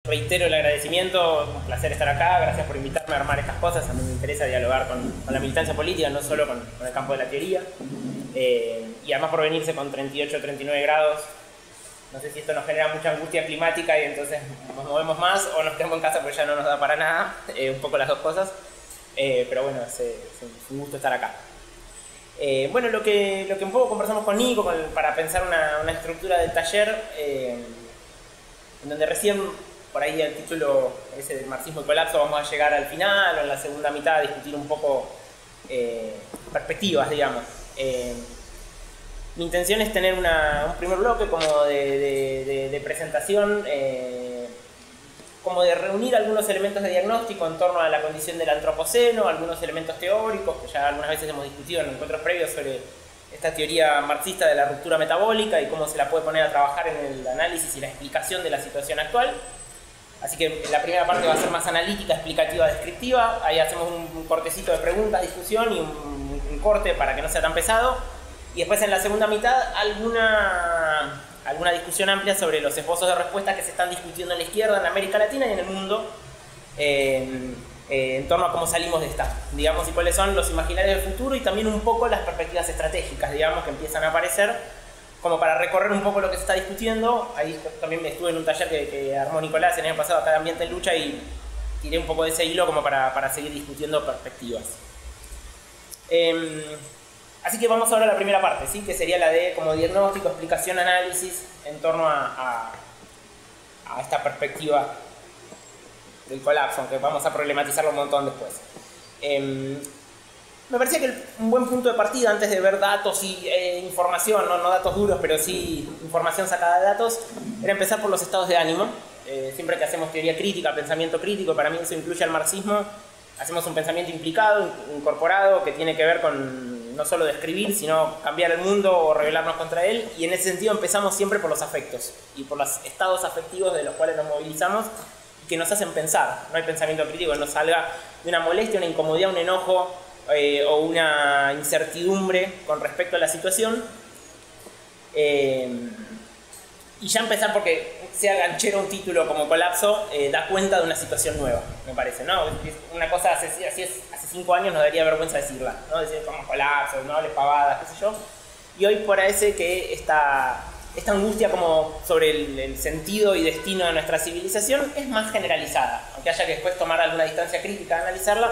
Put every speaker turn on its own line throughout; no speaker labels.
reitero el agradecimiento, un placer estar acá, gracias por invitarme a armar estas cosas. A mí me interesa dialogar con la militancia política, no solo con el campo de la teoría. Y además por venirse con 38 o 39 grados, no sé si esto nos genera mucha angustia climática y entonces nos movemos más o nos quedamos en casa porque ya no nos da para nada, un poco las dos cosas. Pero bueno, es un gusto estar acá. Bueno, lo que un poco conversamos con Nico para pensar una estructura del taller, en donde recién, por ahí el título ese del marxismo y colapso, vamos a llegar al final o en la segunda mitad a discutir un poco perspectivas, digamos. Mi intención es tener un primer bloque como de presentación, como de reunir algunos elementos de diagnóstico en torno a la condición del antropoceno, algunos elementos teóricos que ya algunas veces hemos discutido en encuentros previos sobre esta teoría marxista de la ruptura metabólica y cómo se la puede poner a trabajar en el análisis y la explicación de la situación actual. Así que la primera parte va a ser más analítica, explicativa, descriptiva. Ahí hacemos un cortecito de preguntas, discusión y un corte para que no sea tan pesado. Y después en la segunda mitad alguna discusión amplia sobre los esbozos de respuesta que se están discutiendo en la izquierda, en América Latina y en el mundo, en torno a cómo salimos de esta, digamos, y cuáles son los imaginarios del futuro y también un poco las perspectivas estratégicas, digamos, que empiezan a aparecer, como para recorrer un poco lo que se está discutiendo. Ahí también estuve en un taller que armó Nicolás el año pasado acá de Ambiente en Lucha y tiré un poco de ese hilo como para seguir discutiendo perspectivas. Así que vamos ahora a la primera parte, ¿sí? Que sería la de como diagnóstico, explicación, análisis en torno a esta perspectiva del colapso, aunque vamos a problematizarlo un montón después. Me parecía que un buen punto de partida antes de ver datos y información, no datos duros, pero sí información sacada de datos, era empezar por los estados de ánimo. Siempre que hacemos teoría crítica, pensamiento crítico, para mí eso incluye al marxismo, hacemos un pensamiento implicado, incorporado, que tiene que ver con no solo describir, sino cambiar el mundo o rebelarnos contra él, y en ese sentido empezamos siempre por los afectos y por los estados afectivos de los cuales nos movilizamos y que nos hacen pensar. No hay pensamiento crítico que nos salga de una molestia, una incomodidad, un enojo o una incertidumbre con respecto a la situación. Y ya empezar porque sea ganchero un título como colapso, da cuenta de una situación nueva, me parece, ¿no? Una cosa hace 5 años nos daría vergüenza decirla, ¿no? Decir como colapso, no hables pavadas, qué sé yo. Y hoy parece que esta angustia como sobre el sentido y destino de nuestra civilización es más generalizada. Aunque haya que después tomar alguna distancia crítica a analizarla,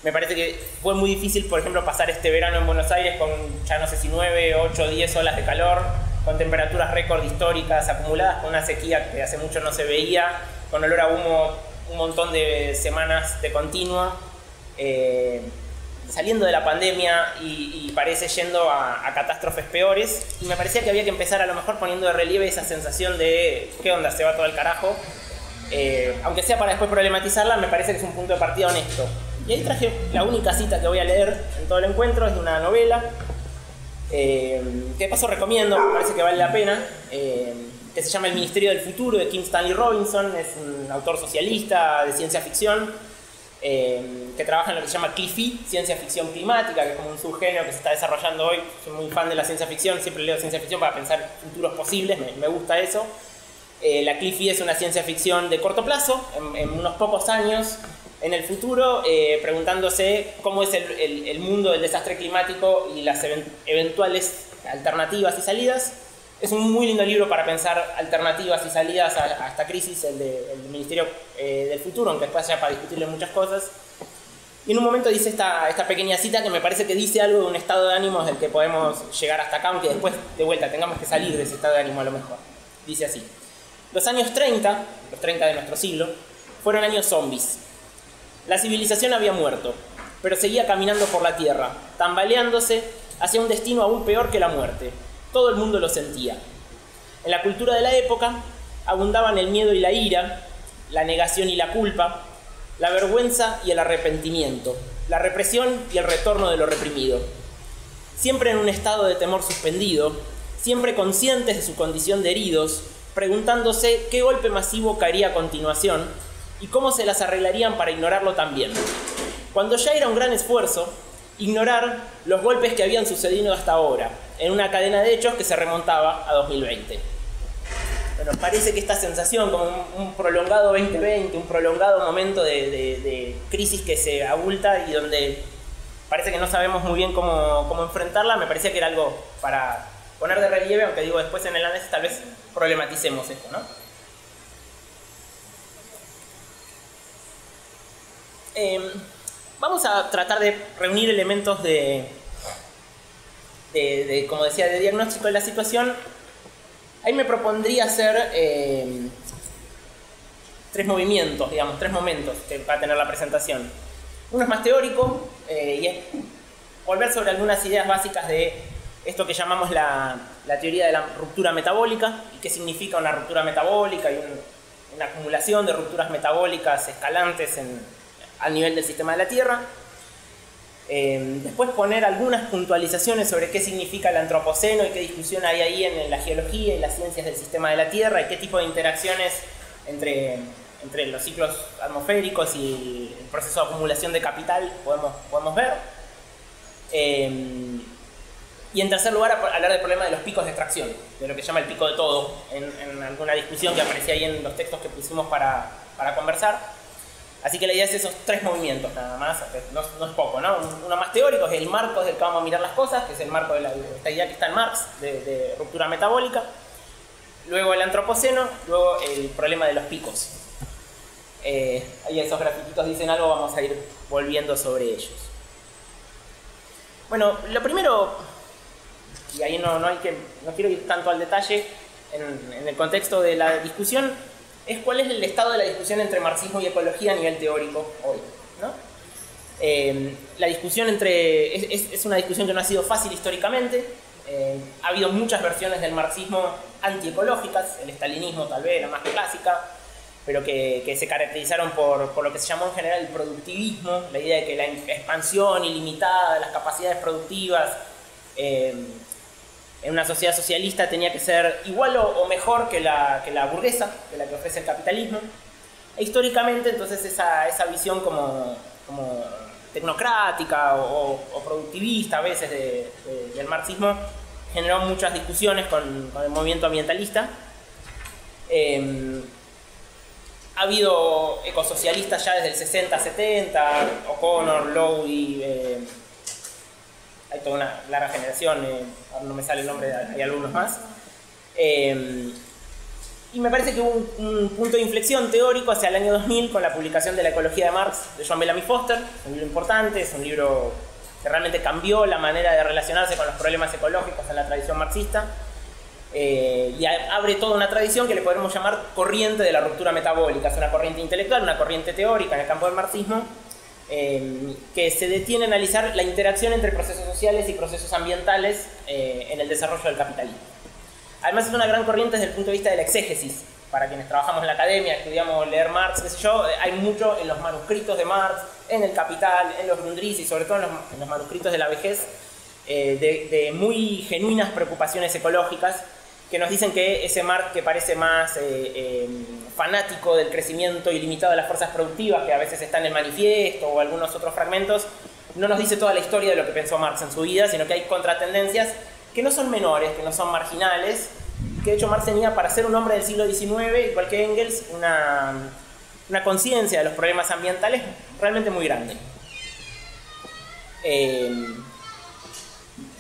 me parece que fue muy difícil, por ejemplo, pasar este verano en Buenos Aires con ya no sé si 9, 8, 10 olas de calor, con temperaturas récord históricas acumuladas, con una sequía que hace mucho no se veía, con olor a humo un montón de semanas de continua, saliendo de la pandemia y parece yendo a catástrofes peores. Y me parecía que había que empezar a lo mejor poniendo de relieve esa sensación de ¿qué onda? Se va todo el carajo. Aunque sea para después problematizarla, me parece que es un punto de partida honesto. Y ahí traje la única cita que voy a leer en todo el encuentro, es de una novela que de paso recomiendo, me parece que vale la pena, que se llama El Ministerio del Futuro, de Kim Stanley Robinson. Es un autor socialista de ciencia ficción que trabaja en lo que se llama CLIFI, ciencia ficción climática, que es como un subgénero que se está desarrollando hoy. Soy muy fan de la ciencia ficción, siempre leo ciencia ficción para pensar futuros posibles, me gusta eso. La CLIFI es una ciencia ficción de corto plazo, en unos pocos años en el futuro, preguntándose cómo es el mundo del desastre climático y las eventuales alternativas y salidas. Es un muy lindo libro para pensar alternativas y salidas a esta crisis, el del Ministerio del Futuro, aunque después haya para discutirle muchas cosas. Y en un momento dice esta pequeña cita que me parece que dice algo de un estado de ánimo del que podemos llegar hasta acá, aunque después de vuelta tengamos que salir de ese estado de ánimo a lo mejor. Dice así: los años 30, los 30 de nuestro siglo, fueron años zombies. La civilización había muerto, pero seguía caminando por la tierra, tambaleándose hacia un destino aún peor que la muerte. Todo el mundo lo sentía. En la cultura de la época abundaban el miedo y la ira, la negación y la culpa, la vergüenza y el arrepentimiento, la represión y el retorno de lo reprimido. Siempre en un estado de temor suspendido, siempre conscientes de su condición de heridos, preguntándose qué golpe masivo caería a continuación y cómo se las arreglarían para ignorarlo también. Cuando ya era un gran esfuerzo ignorar los golpes que habían sucedido hasta ahora, en una cadena de hechos que se remontaba a 2020. bueno, parece que esta sensación, como un prolongado 2020, un prolongado momento de crisis que se abulta y donde parece que no sabemos muy bien cómo enfrentarla, me parecía que era algo para poner de relieve, aunque digo, después en el análisis tal vez problematicemos esto, ¿no? Vamos a tratar de reunir elementos como decía, de diagnóstico de la situación. Ahí me propondría hacer 3 movimientos, digamos, 3 momentos que va a tener la presentación. Uno es más teórico y es volver sobre algunas ideas básicas de esto que llamamos la teoría de la ruptura metabólica y qué significa una ruptura metabólica y una acumulación de rupturas metabólicas escalantes al nivel del sistema de la Tierra. Después poner algunas puntualizaciones sobre qué significa el antropoceno y qué discusión hay ahí en la geología y las ciencias del sistema de la Tierra y qué tipo de interacciones entre los ciclos atmosféricos y el proceso de acumulación de capital podemos ver. Y en tercer lugar, hablar del problema de los picos de extracción, de lo que se llama el pico de todo, en alguna discusión que aparecía ahí en los textos que pusimos para conversar. Así que la idea es esos 3 movimientos nada más, no es poco, ¿no? Uno más teórico es el marco del que vamos a mirar las cosas, que es el marco de esta idea que está en Marx, de ruptura metabólica. Luego el antropoceno, luego el problema de los picos. Ahí esos grafiquitos dicen algo, vamos a ir volviendo sobre ellos. Bueno, lo primero, y ahí no quiero ir tanto al detalle en el contexto de la discusión, es cuál es el estado de la discusión entre marxismo y ecología a nivel teórico hoy, ¿no? La discusión es una discusión que no ha sido fácil históricamente. Ha habido muchas versiones del marxismo antiecológicas, el estalinismo tal vez, la más clásica, pero que se caracterizaron por lo que se llamó en general el productivismo, la idea de que la expansión ilimitada de las capacidades productivas en una sociedad socialista tenía que ser igual o mejor que la burguesa, que la que ofrece el capitalismo. E históricamente, entonces, esa visión como tecnocrática o productivista a veces del marxismo generó muchas discusiones con el movimiento ambientalista. Ha habido ecosocialistas ya desde el 60-70, O'Connor, Lowy, hay toda una larga generación, ahora no me sale el nombre, hay algunos más. Y me parece que hubo un punto de inflexión teórico hacia el año 2000 con la publicación de La ecología de Marx de John Bellamy Foster, un libro importante, es un libro que realmente cambió la manera de relacionarse con los problemas ecológicos en la tradición marxista. Y abre toda una tradición que le podremos llamar corriente de la ruptura metabólica. Es una corriente intelectual, una corriente teórica en el campo del marxismo, que se detiene a analizar la interacción entre procesos sociales y procesos ambientales en el desarrollo del capitalismo. Además es una gran corriente desde el punto de vista de la exégesis. Para quienes trabajamos en la academia, estudiamos leer Marx, qué sé yo, hay mucho en los manuscritos de Marx, en el Capital, en los Grundrisse y sobre todo en los manuscritos de la vejez, de muy genuinas preocupaciones ecológicas que nos dicen que ese Marx que parece más fanático del crecimiento ilimitado de las fuerzas productivas, que a veces está en el manifiesto o algunos otros fragmentos, no nos dice toda la historia de lo que pensó Marx en su vida, sino que hay contratendencias que no son menores, que no son marginales, que de hecho Marx tenía, para ser un hombre del siglo XIX, igual que Engels, una conciencia de los problemas ambientales realmente muy grande.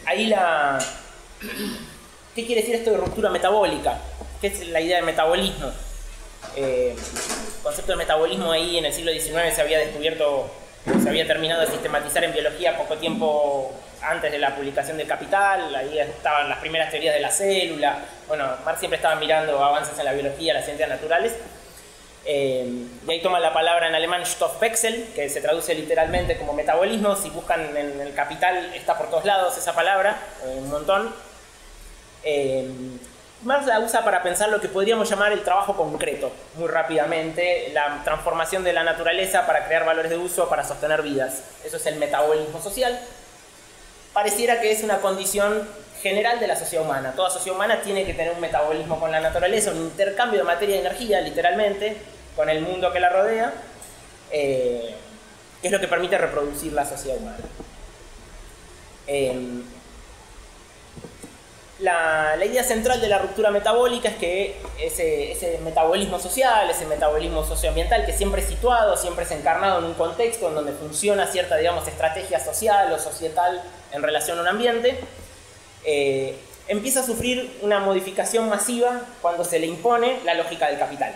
Ahí ¿qué quiere decir esto de ruptura metabólica? ¿Qué es la idea del metabolismo? El concepto de metabolismo ahí en el siglo XIX se había descubierto, se había terminado de sistematizar en biología poco tiempo antes de la publicación del Capital. Ahí estaban las primeras teorías de la célula. Bueno, Marx siempre estaba mirando avances en la biología, las ciencias naturales. Y ahí toma la palabra en alemán Stoffwechsel, que se traduce literalmente como metabolismo. Si buscan en el Capital está por todos lados esa palabra, un montón. Marx la usa para pensar lo que podríamos llamar el trabajo concreto, muy rápidamente, la transformación de la naturaleza para crear valores de uso, para sostener vidas. Eso es el metabolismo social. Pareciera que es una condición general de la sociedad humana. Toda sociedad humana tiene que tener un metabolismo con la naturaleza, un intercambio de materia y energía, literalmente, con el mundo que la rodea, que es lo que permite reproducir la sociedad humana. La idea central de la ruptura metabólica es que ese metabolismo social, ese metabolismo socioambiental que siempre es situado, siempre es encarnado en un contexto en donde funciona cierta, digamos, estrategia social o societal en relación a un ambiente, empieza a sufrir una modificación masiva cuando se le impone la lógica del capital.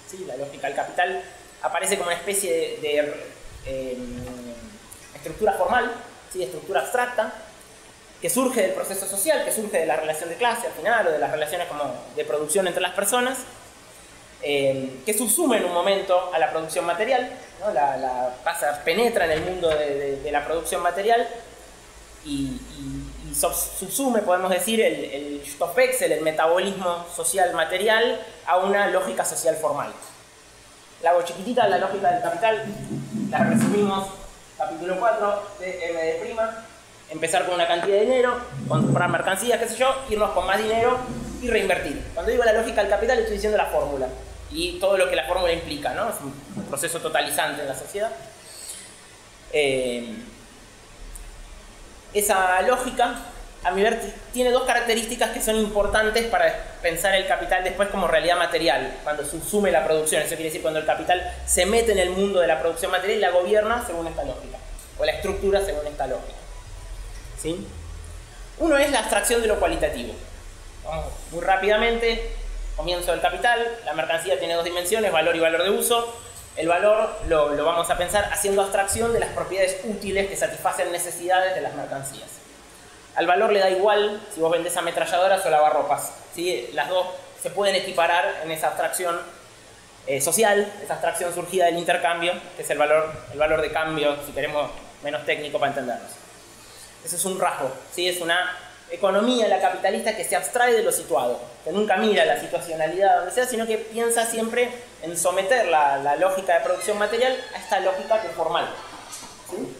¿Sí? La lógica del capital aparece como una especie de estructura formal, ¿sí? Estructura abstracta, que surge del proceso social, que surge de la relación de clase al final, o de las relaciones como de producción entre las personas, que subsume en un momento a la producción material, ¿no? Penetra en el mundo de la producción material y subsume, podemos decir, el Stoffwechsel, el metabolismo social material, a una lógica social formal. La hago chiquitita, la lógica del capital, la resumimos, capítulo 4 de M', empezar con una cantidad de dinero, comprar mercancías, qué sé yo, irnos con más dinero y reinvertir. Cuando digo la lógica del capital estoy diciendo la fórmula y todo lo que la fórmula implica, ¿no? Es un proceso totalizante en la sociedad. Esa lógica, a mi ver, tiene dos características que son importantes para pensar el capital después como realidad material, cuando subsume la producción. Eso quiere decir cuando el capital se mete en el mundo de la producción material y la gobierna según esta lógica, o la estructura según esta lógica. ¿Sí? Uno es la abstracción de lo cualitativo. Vamos muy rápidamente, comienzo del capital, la mercancía tiene dos dimensiones, valor y valor de uso. El valor lo vamos a pensar haciendo abstracción de las propiedades útiles que satisfacen necesidades de las mercancías. Al valor le da igual si vos vendés ametralladoras o lavarropas, ¿sí? Las dos se pueden equiparar en esa abstracción social, esa abstracción surgida del intercambio, que es el valor de cambio, si queremos menos técnico para entendernos. Eso es un rasgo, ¿sí? Es una economía, la capitalista, que se abstrae de lo situado, que nunca mira la situacionalidad donde sea, sino que piensa siempre en someter la lógica de producción material a esta lógica que es formal. ¿Sí?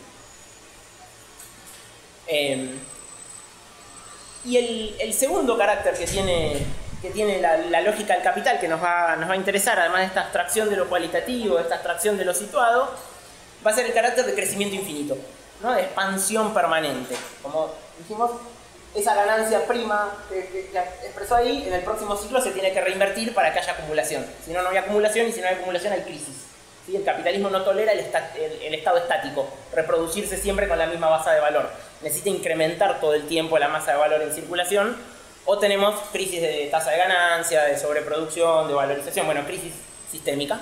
Y el segundo carácter que tiene la lógica del capital, que nos va a interesar, además de esta abstracción de lo cualitativo, de esta abstracción de lo situado, va a ser el carácter de crecimiento infinito, ¿no? De expansión permanente. Como dijimos, esa ganancia prima que expresó ahí, en el próximo ciclo se tiene que reinvertir para que haya acumulación. Si no, no hay acumulación, y si no hay acumulación hay crisis. ¿Sí? El capitalismo no tolera el estado estático, reproducirse siempre con la misma masa de valor. Necesita incrementar todo el tiempo la masa de valor en circulación, o tenemos crisis de tasa de ganancia, de sobreproducción, de valorización, bueno, crisis sistémica.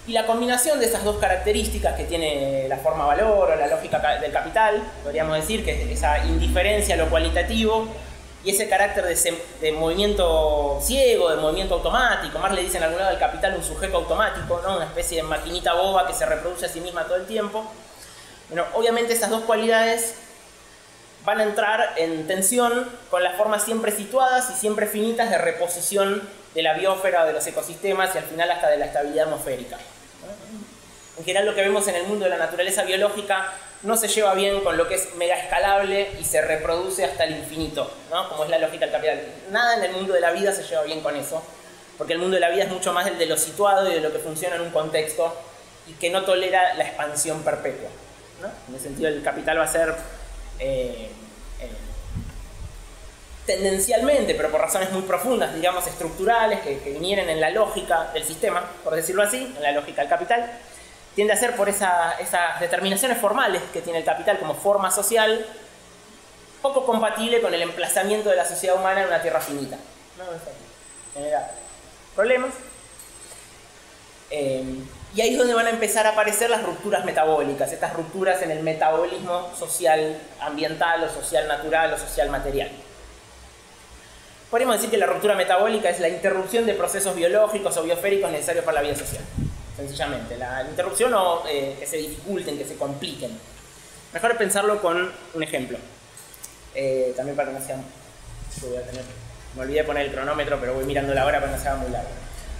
Y la combinación de esas dos características que tiene la forma valor o la lógica del capital, podríamos decir que es esa indiferencia a lo cualitativo y ese carácter de movimiento ciego, de movimiento automático. Marx le dice en algún lado al capital un sujeto automático, ¿no? Una especie de maquinita boba que se reproduce a sí misma todo el tiempo. Bueno, obviamente esas dos cualidades van a entrar en tensión con las formas siempre situadas y siempre finitas de reposición de la biosfera o de los ecosistemas y al final hasta de la estabilidad atmosférica. En general lo que vemos en el mundo de la naturaleza biológica no se lleva bien con lo que es mega escalable y se reproduce hasta el infinito, ¿no? Como es la lógica del capital. Nada en el mundo de la vida se lleva bien con eso, porque el mundo de la vida es mucho más el de lo situado y de lo que funciona en un contexto y que no tolera la expansión perpetua, ¿no? En ese sentido el capital va a ser tendencialmente, pero por razones muy profundas, digamos estructurales, que vinieran en la lógica del sistema, por decirlo así, en la lógica del capital, tiende a ser por esas determinaciones formales que tiene el capital como forma social, poco compatible con el emplazamiento de la sociedad humana en una tierra finita, ¿no? Genera problemas. Y ahí es donde van a empezar a aparecer las rupturas metabólicas, estas rupturas en el metabolismo social ambiental o social natural o social material. Podríamos decir que la ruptura metabólica es la interrupción de procesos biológicos o biosféricos necesarios para la vida social. Sencillamente, la interrupción o que se dificulten, que se compliquen. Mejor pensarlo con un ejemplo. También para que no sea... Me olvidé de poner el cronómetro, pero voy mirando la hora para que no sea muy largo.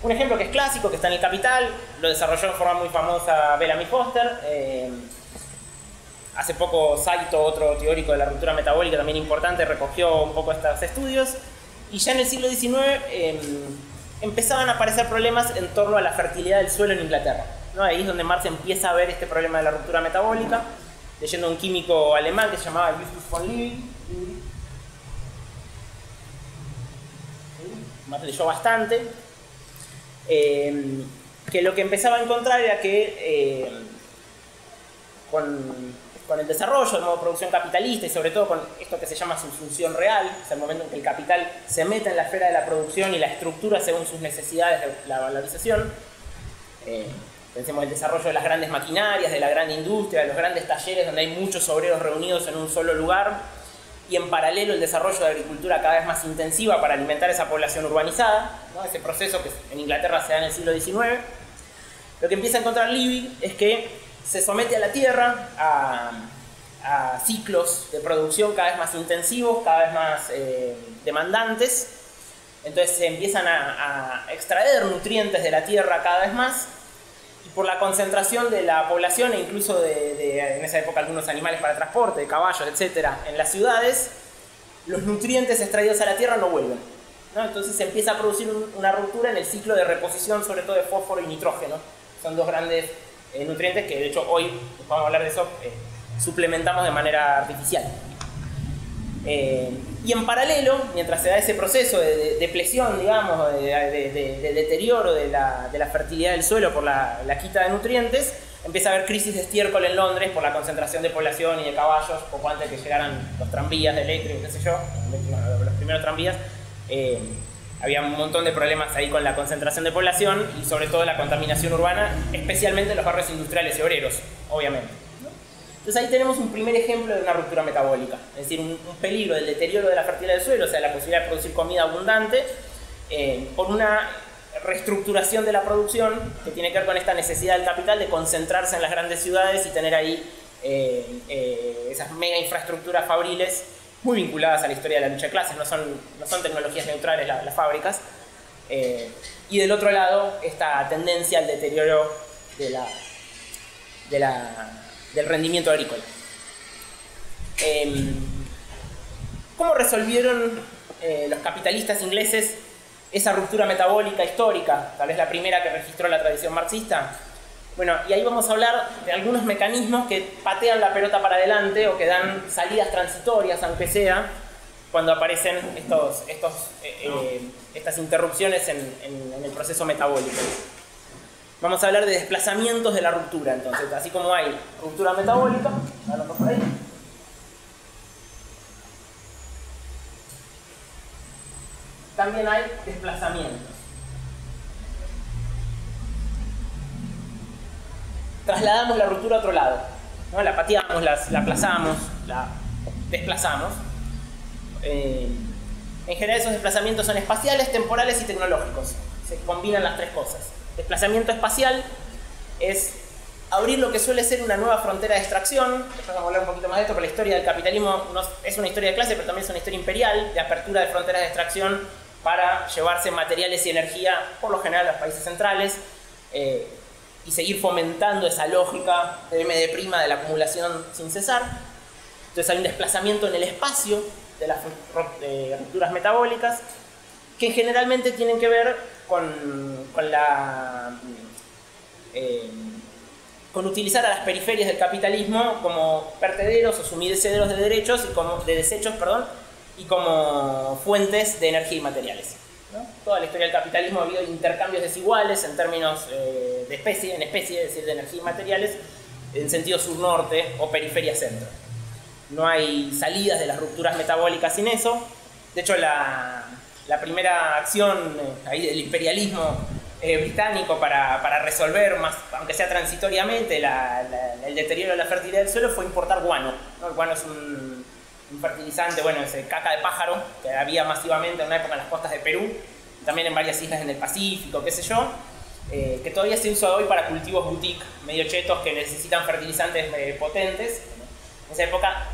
Un ejemplo que es clásico, que está en El Capital, lo desarrolló de forma muy famosa Bellamy Foster. Hace poco Saito, otro teórico de la ruptura metabólica también importante, recogió un poco estos estudios. Y ya en el siglo XIX empezaban a aparecer problemas en torno a la fertilidad del suelo en Inglaterra, ¿no? Ahí es donde Marx empieza a ver este problema de la ruptura metabólica. leyendo a un químico alemán que se llamaba Justus von Liebig. Más leyó bastante. Que lo que empezaba a encontrar era que con el desarrollo del modo de producción capitalista y sobre todo con esto que se llama subsunción real, es el momento en que el capital se mete en la esfera de la producción y la estructura según sus necesidades de la valorización. Pensemos en el desarrollo de las grandes maquinarias, de la gran industria, de los grandes talleres donde hay muchos obreros reunidos en un solo lugar, y en paralelo el desarrollo de agricultura cada vez más intensiva para alimentar esa población urbanizada, ¿no? Ese proceso que en Inglaterra se da en el siglo XIX. Lo que empieza a encontrar Liebig es que se somete a la tierra a ciclos de producción cada vez más intensivos, cada vez más demandantes. Entonces se empiezan a extraer nutrientes de la tierra cada vez más, y por la concentración de la población e incluso en esa época algunos animales para transporte, de caballos, etc., en las ciudades, los nutrientes extraídos a la tierra no vuelven, ¿no? Entonces se empieza a producir una ruptura en el ciclo de reposición, sobre todo de fósforo y nitrógeno. Son dos grandes nutrientes que de hecho hoy, vamos a hablar de eso, suplementamos de manera artificial. Y en paralelo, mientras se da ese proceso de depresión, digamos, de deterioro de la fertilidad del suelo por la quita de nutrientes, empieza a haber crisis de estiércol en Londres por la concentración de población y de caballos, poco antes de que llegaran los tranvías eléctricos, qué sé yo, los primeros tranvías. Había un montón de problemas ahí con la concentración de población y sobre todo la contaminación urbana, especialmente en los barrios industriales y obreros, obviamente. Entonces ahí tenemos un primer ejemplo de una ruptura metabólica, es decir, un peligro del deterioro de la fertilidad del suelo, o sea, la posibilidad de producir comida abundante, por una reestructuración de la producción que tiene que ver con esta necesidad del capital de concentrarse en las grandes ciudades y tener ahí esas mega infraestructuras fabriles muy vinculadas a la historia de la lucha de clases, no son tecnologías neutrales las fábricas. Y del otro lado, esta tendencia al deterioro del rendimiento agrícola. ¿Cómo resolvieron los capitalistas ingleses esa ruptura metabólica histórica? Tal vez la primera que registró la tradición marxista. Bueno, y ahí vamos a hablar de algunos mecanismos que patean la pelota para adelante o que dan salidas transitorias, aunque sea, cuando aparecen estas interrupciones en el proceso metabólico. Vamos a hablar de desplazamientos de la ruptura, entonces, así como hay ruptura metabólica, por ahí, también hay desplazamientos. Trasladamos la ruptura a otro lado, ¿no? La pateamos, la aplazamos, la desplazamos. En general esos desplazamientos son espaciales, temporales y tecnológicos. Se combinan las tres cosas. Desplazamiento espacial es abrir lo que suele ser una nueva frontera de extracción. Después vamos a hablar un poquito más de esto, pero la historia del capitalismo es una historia de clase, pero también es una historia imperial de apertura de fronteras de extracción para llevarse materiales y energía, por lo general, a los países centrales. Y seguir fomentando esa lógica de M' de la acumulación sin cesar. Entonces hay un desplazamiento en el espacio de las rupturas metabólicas que generalmente tienen que ver con utilizar a las periferias del capitalismo como vertederos o sumideceros de desechos y como fuentes de energía y materiales, ¿no? Toda la historia del capitalismo ha habido intercambios desiguales en términos de especie, es decir, de energía y materiales, en sentido sur-norte o periferia-centro. No hay salidas de las rupturas metabólicas sin eso. De hecho, la primera acción ahí del imperialismo británico para resolver, más, aunque sea transitoriamente, el deterioro de la fertilidad del suelo fue importar guano, ¿no? El guano es un fertilizante, bueno, es caca de pájaro, que había masivamente en una época en las costas de Perú, también en varias islas en el Pacífico, qué sé yo, que todavía se usa hoy para cultivos boutique, medio chetos, que necesitan fertilizantes potentes. En esa época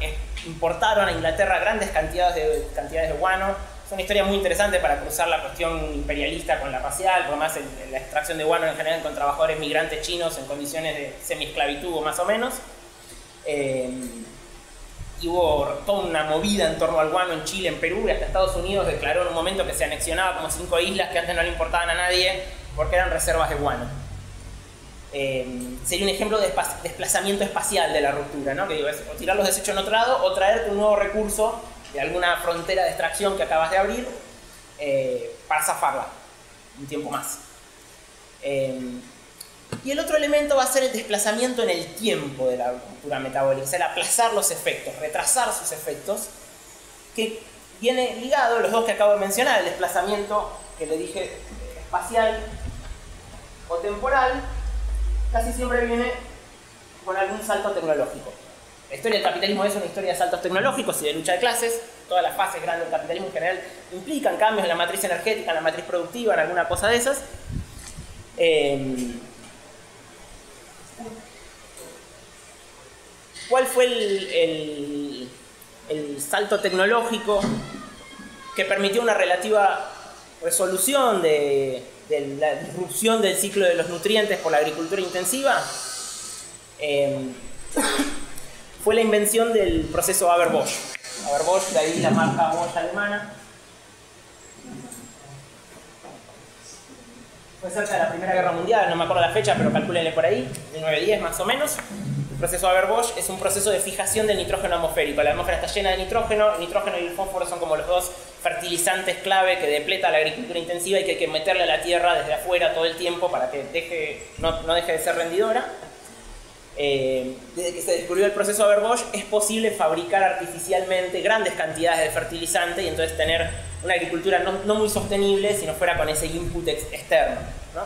importaron a Inglaterra grandes cantidades de guano. Es una historia muy interesante para cruzar la cuestión imperialista con la racial, por más la extracción de guano en general con trabajadores migrantes chinos en condiciones de semi-esclavitud o más o menos. Y hubo toda una movida en torno al guano en Chile, en Perú, y hasta Estados Unidos declaró en un momento que se anexionaba como 5 islas que antes no le importaban a nadie porque eran reservas de guano. sería un ejemplo de desplazamiento espacial de la ruptura, ¿no? Que digo, es o tirar los desechos en otro lado o traerte un nuevo recurso de alguna frontera de extracción que acabas de abrir para zafarla un tiempo más. Y el otro elemento va a ser el desplazamiento en el tiempo de la ruptura metabólica, es el aplazar los efectos, retrasar sus efectos, que viene ligado, los dos que acabo de mencionar, el desplazamiento que le dije espacial o temporal, casi siempre viene con algún salto tecnológico. La historia del capitalismo es una historia de saltos tecnológicos y de lucha de clases. Todas las fases grandes del capitalismo en general implican cambios en la matriz energética, en la matriz productiva, en alguna cosa de esas. ¿Cuál fue el salto tecnológico que permitió una relativa resolución de la disrupción del ciclo de los nutrientes por la agricultura intensiva? Fue la invención del proceso Haber-Bosch. Haber-Bosch, de ahí la marca Bosch alemana. Fue cerca de la Primera Guerra Mundial, no me acuerdo la fecha, pero calcúlenle por ahí, 1910 más o menos. El proceso Haber-Bosch es un proceso de fijación del nitrógeno atmosférico. La atmósfera está llena de nitrógeno, el nitrógeno y el fósforo son como los dos fertilizantes clave que depleta la agricultura intensiva y que hay que meterle a la tierra desde afuera todo el tiempo para que no deje de ser rendidora. Desde que se descubrió el proceso Haber-Bosch es posible fabricar artificialmente grandes cantidades de fertilizante y entonces tener una agricultura no muy sostenible si no fuera con ese input externo, ¿no?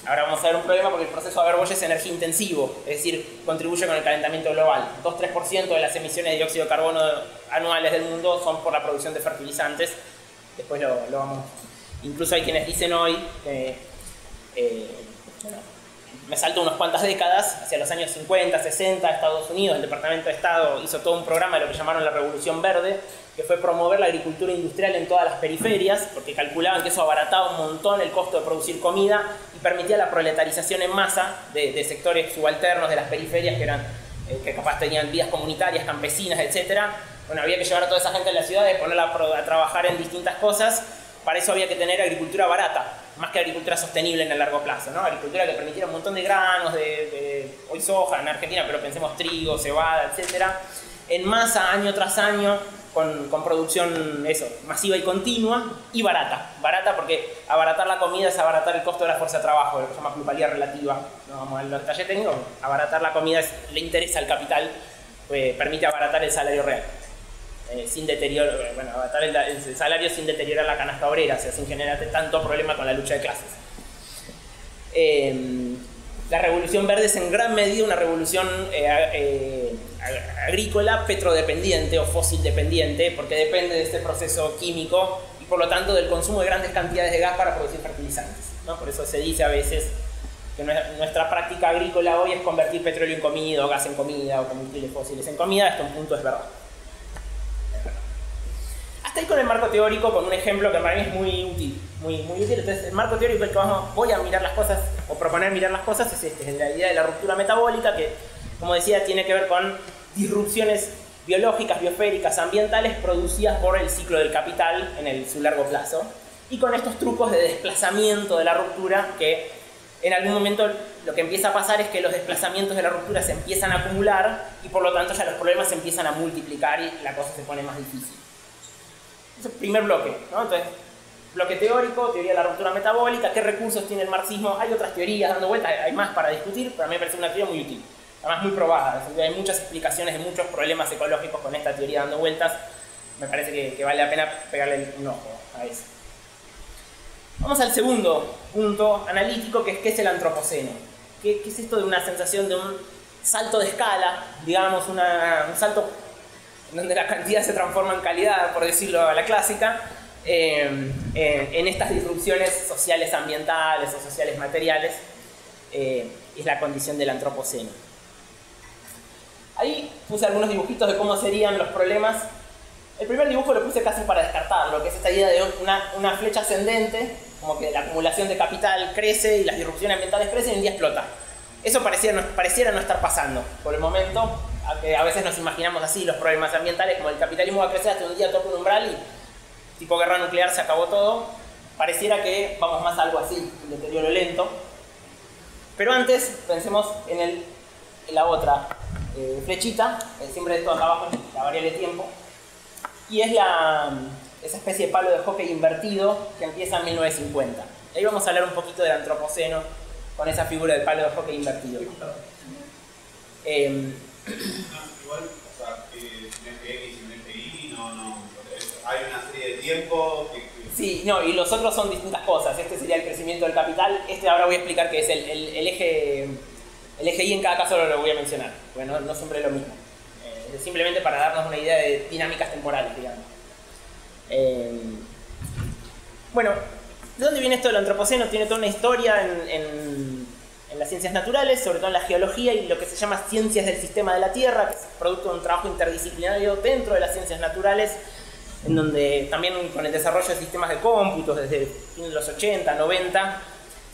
Ahora vamos a ver un problema porque el proceso Haber-Bosch es energía intensivo, es decir, contribuye con el calentamiento global. 2-3% de las emisiones de dióxido de carbono anuales del mundo son por la producción de fertilizantes. Después lo vamos. Incluso hay quienes dicen hoy que me salto unas cuantas décadas, hacia los años 50, 60, Estados Unidos, el Departamento de Estado hizo todo un programa de lo que llamaron la Revolución Verde, que fue promover la agricultura industrial en todas las periferias, porque calculaban que eso abarataba un montón el costo de producir comida y permitía la proletarización en masa de sectores subalternos de las periferias que capaz tenían vidas comunitarias, campesinas, etc. Bueno, había que llevar a toda esa gente a las ciudades, ponerla a trabajar en distintas cosas. Para eso había que tener agricultura barata, más que agricultura sostenible en el largo plazo, ¿no? Agricultura que permitiera un montón de granos, hoy soja en Argentina, pero pensemos trigo, cebada, etc. En masa, año tras año, con producción masiva y continua y barata. Barata porque abaratar la comida es abaratar el costo de la fuerza de trabajo, lo que se llama plusvalía relativa. No vamos a los detalles técnicos. Abaratar la comida le interesa al capital, permite abaratar el salario real. Sin deterioro, abaratar el salario sin deteriorar la canasta obrera, o sea, sin generar tanto problema con la lucha de clases. La revolución verde es en gran medida una revolución agrícola petrodependiente o fósil dependiente, porque depende de este proceso químico y por lo tanto del consumo de grandes cantidades de gas para producir fertilizantes, ¿no? Por eso se dice a veces que nuestra práctica agrícola hoy es convertir petróleo en comida o gas en comida o combustibles fósiles en comida. Hasta un punto es verdad. Hasta ahí con el marco teórico, con un ejemplo que para mí es muy útil. Muy útil. Entonces, el marco teórico el que voy a mirar las cosas, o proponer mirar las cosas, es la idea de la ruptura metabólica, que, como decía, tiene que ver con disrupciones biológicas, biosféricas, ambientales producidas por el ciclo del capital en su largo plazo, y con estos trucos de desplazamiento de la ruptura, que en algún momento lo que empieza a pasar es que los desplazamientos de la ruptura se empiezan a acumular y por lo tanto ya los problemas se empiezan a multiplicar y la cosa se pone más difícil. Ese es el primer bloque, ¿no? Entonces, bloque teórico, teoría de la ruptura metabólica, qué recursos tiene el marxismo. Hay otras teorías dando vueltas, hay más para discutir, pero a mí me parece una teoría muy útil, además muy probada. Hay muchas explicaciones de muchos problemas ecológicos con esta teoría dando vueltas. Me parece que vale la pena pegarle un ojo a eso. Vamos al segundo punto analítico, que es qué es el antropoceno. ¿Qué es esto de una sensación de un salto de escala, digamos, un salto donde la cantidad se transforma en calidad, por decirlo a la clásica, en estas disrupciones sociales ambientales o sociales materiales, es la condición del antropoceno. Ahí puse algunos dibujitos de cómo serían los problemas. El primer dibujo lo puse casi para descartarlo, que es esta idea de una flecha ascendente, como que la acumulación de capital crece y las disrupciones ambientales crecen y un día explota. Eso pareciera no estar pasando por el momento. A veces nos imaginamos así los problemas ambientales, como el capitalismo va a crecer hasta un día toca un umbral y tipo guerra nuclear se acabó todo. Pareciera que vamos más a algo así, un deterioro lento. Pero antes, pensemos en la otra flechita, siempre esto acá abajo, la variable de tiempo, y es esa especie de palo de hockey invertido que empieza en 1950. Ahí vamos a hablar un poquito del antropoceno con esa figura del palo de hockey invertido.
Igual, o sea, que un FX y un FI, hay una serie de tiempos que...
Sí, no, y los otros son distintas cosas. Este sería el crecimiento del capital. Este ahora voy a explicar qué es el eje Y, en cada caso lo voy a mencionar, porque no siempre es lo mismo. Simplemente para darnos una idea de dinámicas temporales, digamos. Bueno, ¿de dónde viene esto del antropoceno? Tiene toda una historia en las ciencias naturales, sobre todo en la geología y lo que se llama ciencias del sistema de la Tierra, que es producto de un trabajo interdisciplinario dentro de las ciencias naturales, en donde también con el desarrollo de sistemas de cómputos desde los 80, 90,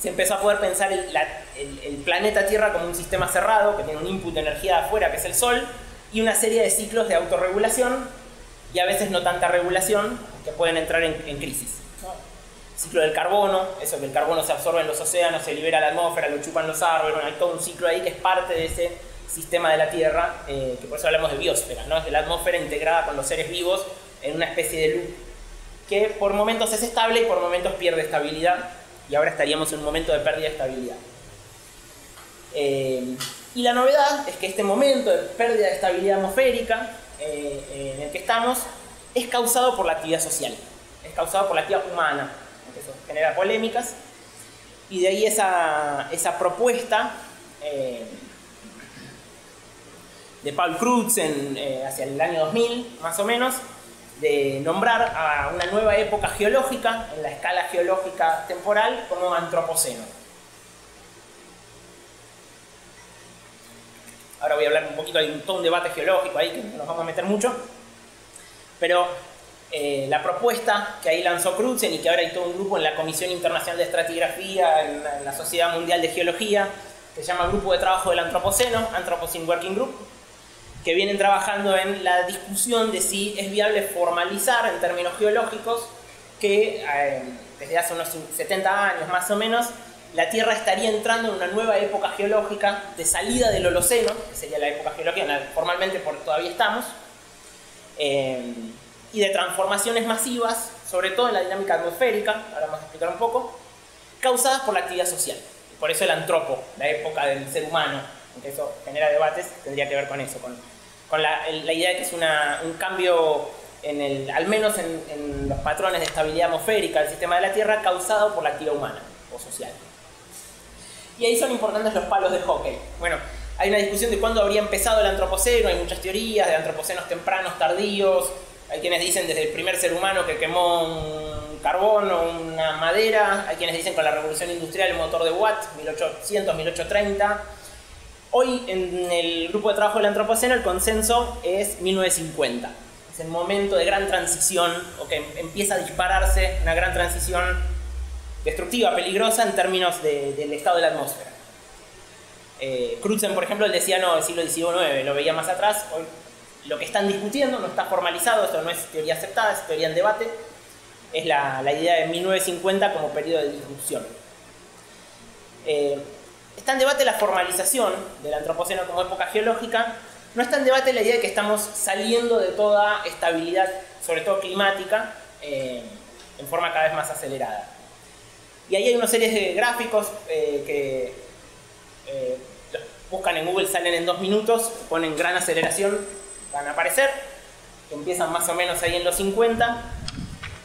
se empezó a poder pensar el planeta Tierra como un sistema cerrado, que tiene un input de energía de afuera, que es el Sol, y una serie de ciclos de autorregulación, y a veces no tanta regulación, que pueden entrar en crisis. Ciclo del carbono, eso que el carbono se absorbe en los océanos, se libera a la atmósfera, lo chupan los árboles, bueno, hay todo un ciclo ahí que es parte de ese sistema de la Tierra, que por eso hablamos de biosfera, ¿no? Es de la atmósfera integrada con los seres vivos en una especie de loop que por momentos es estable y por momentos pierde estabilidad, y ahora estaríamos en un momento de pérdida de estabilidad. Y la novedad es que este momento de pérdida de estabilidad atmosférica en el que estamos es causado por la actividad social, es causado por la actividad humana. Eso genera polémicas, y de ahí esa propuesta de Paul Crutzen hacia el año 2000, más o menos, de nombrar a una nueva época geológica en la escala geológica temporal como antropoceno. Ahora voy a hablar un poquito, hay todo un debate geológico ahí que no nos vamos a meter mucho, pero la propuesta que ahí lanzó Crutzen y que ahora hay todo un grupo en la Comisión Internacional de Estratigrafía, en la Sociedad Mundial de Geología, que se llama Grupo de Trabajo del Antropoceno, Anthropocene Working Group, que vienen trabajando en la discusión de si es viable formalizar en términos geológicos que desde hace unos 70 años más o menos la Tierra estaría entrando en una nueva época geológica de salida del Holoceno, que sería la época geológica en la que formalmente todavía estamos, y de transformaciones masivas, sobre todo en la dinámica atmosférica, ahora vamos a explicar un poco, causadas por la actividad social. Por eso el antropo, la época del ser humano, aunque eso genera debates, tendría que ver con eso, con la idea de que es un cambio, al menos en los patrones de estabilidad atmosférica del sistema de la Tierra, causado por la actividad humana o social. Y ahí son importantes los palos de hockey. Bueno, hay una discusión de cuándo habría empezado el antropoceno, hay muchas teorías de antropocenos tempranos, tardíos. Hay quienes dicen desde el primer ser humano que quemó un carbón o una madera. Hay quienes dicen con la revolución industrial el motor de Watt, 1800, 1830. Hoy en el grupo de trabajo del antropoceno el consenso es 1950. Es el momento de gran transición, o que empieza a dispararse una gran transición destructiva, peligrosa en términos del estado de la atmósfera. Crutzen, por ejemplo, él decía no, el siglo XIX, lo veía más atrás. Hoy lo que están discutiendo no está formalizado, esto no es teoría aceptada, es teoría en debate, es la idea de 1950 como periodo de disrupción. Está en debate la formalización del antropoceno como época geológica, no está en debate la idea de que estamos saliendo de toda estabilidad, sobre todo climática, en forma cada vez más acelerada. Y ahí hay una serie de gráficos que los buscan en Google, salen en 2 minutos, ponen gran aceleración, van a aparecer, que empiezan más o menos ahí en los 50,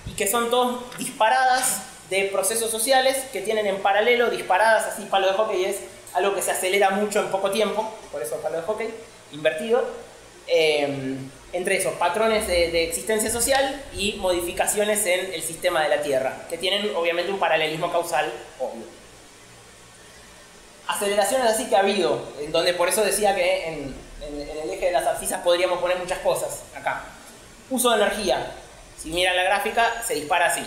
y que son todos disparadas de procesos sociales que tienen en paralelo, disparadas así, palo de hockey es algo que se acelera mucho en poco tiempo, por eso palo de hockey, invertido, entre esos patrones de existencia social y modificaciones en el sistema de la Tierra, que tienen obviamente un paralelismo causal obvio. Aceleraciones así que ha habido, en donde por eso decía que en el eje de las abscisas podríamos poner muchas cosas acá. Uso de energía, si miran la gráfica se dispara así.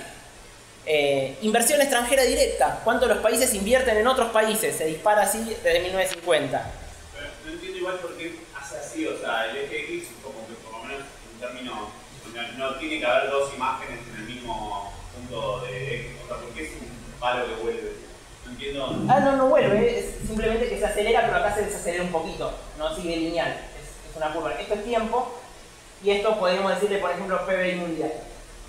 Inversión extranjera directa, ¿cuánto los países invierten en otros países? Se dispara así desde 1950.
Pero no entiendo igual por qué hace así, o sea, el eje X como que por lo menos en términos, no tiene que haber dos imágenes en el mismo punto de X, o sea, ¿por qué es un palo que vuelve? No entiendo.
No vuelve, es simplemente que se acelera, pero acá se desacelera un poquito, no sigue lineal, es una curva. Esto es tiempo, y esto podemos decirle, por ejemplo, PBI mundial.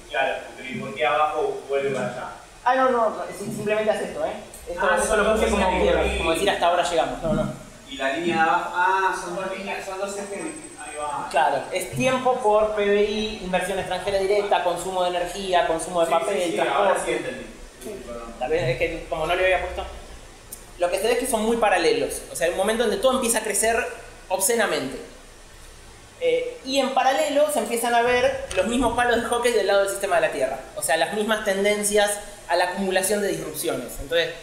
Claro, pero ¿y por qué abajo vuelve para allá?
No, simplemente hace esto, Esto lo puse como quiero, como decir hasta ahora llegamos, no.
Y la línea de abajo, son dos líneas, son dos ejes, ahí va.
Claro, es tiempo por PBI, inversión extranjera directa, consumo de energía, consumo de papel, transporte.
Ahora sí entendí.
Tal vez es que como no le había puesto. Lo que se ve es que son muy paralelos. O sea, hay un momento donde todo empieza a crecer obscenamente. Y en paralelo se empiezan a ver los mismos palos de hockey del lado del sistema de la Tierra. O sea, las mismas tendencias a la acumulación de disrupciones. Entonces,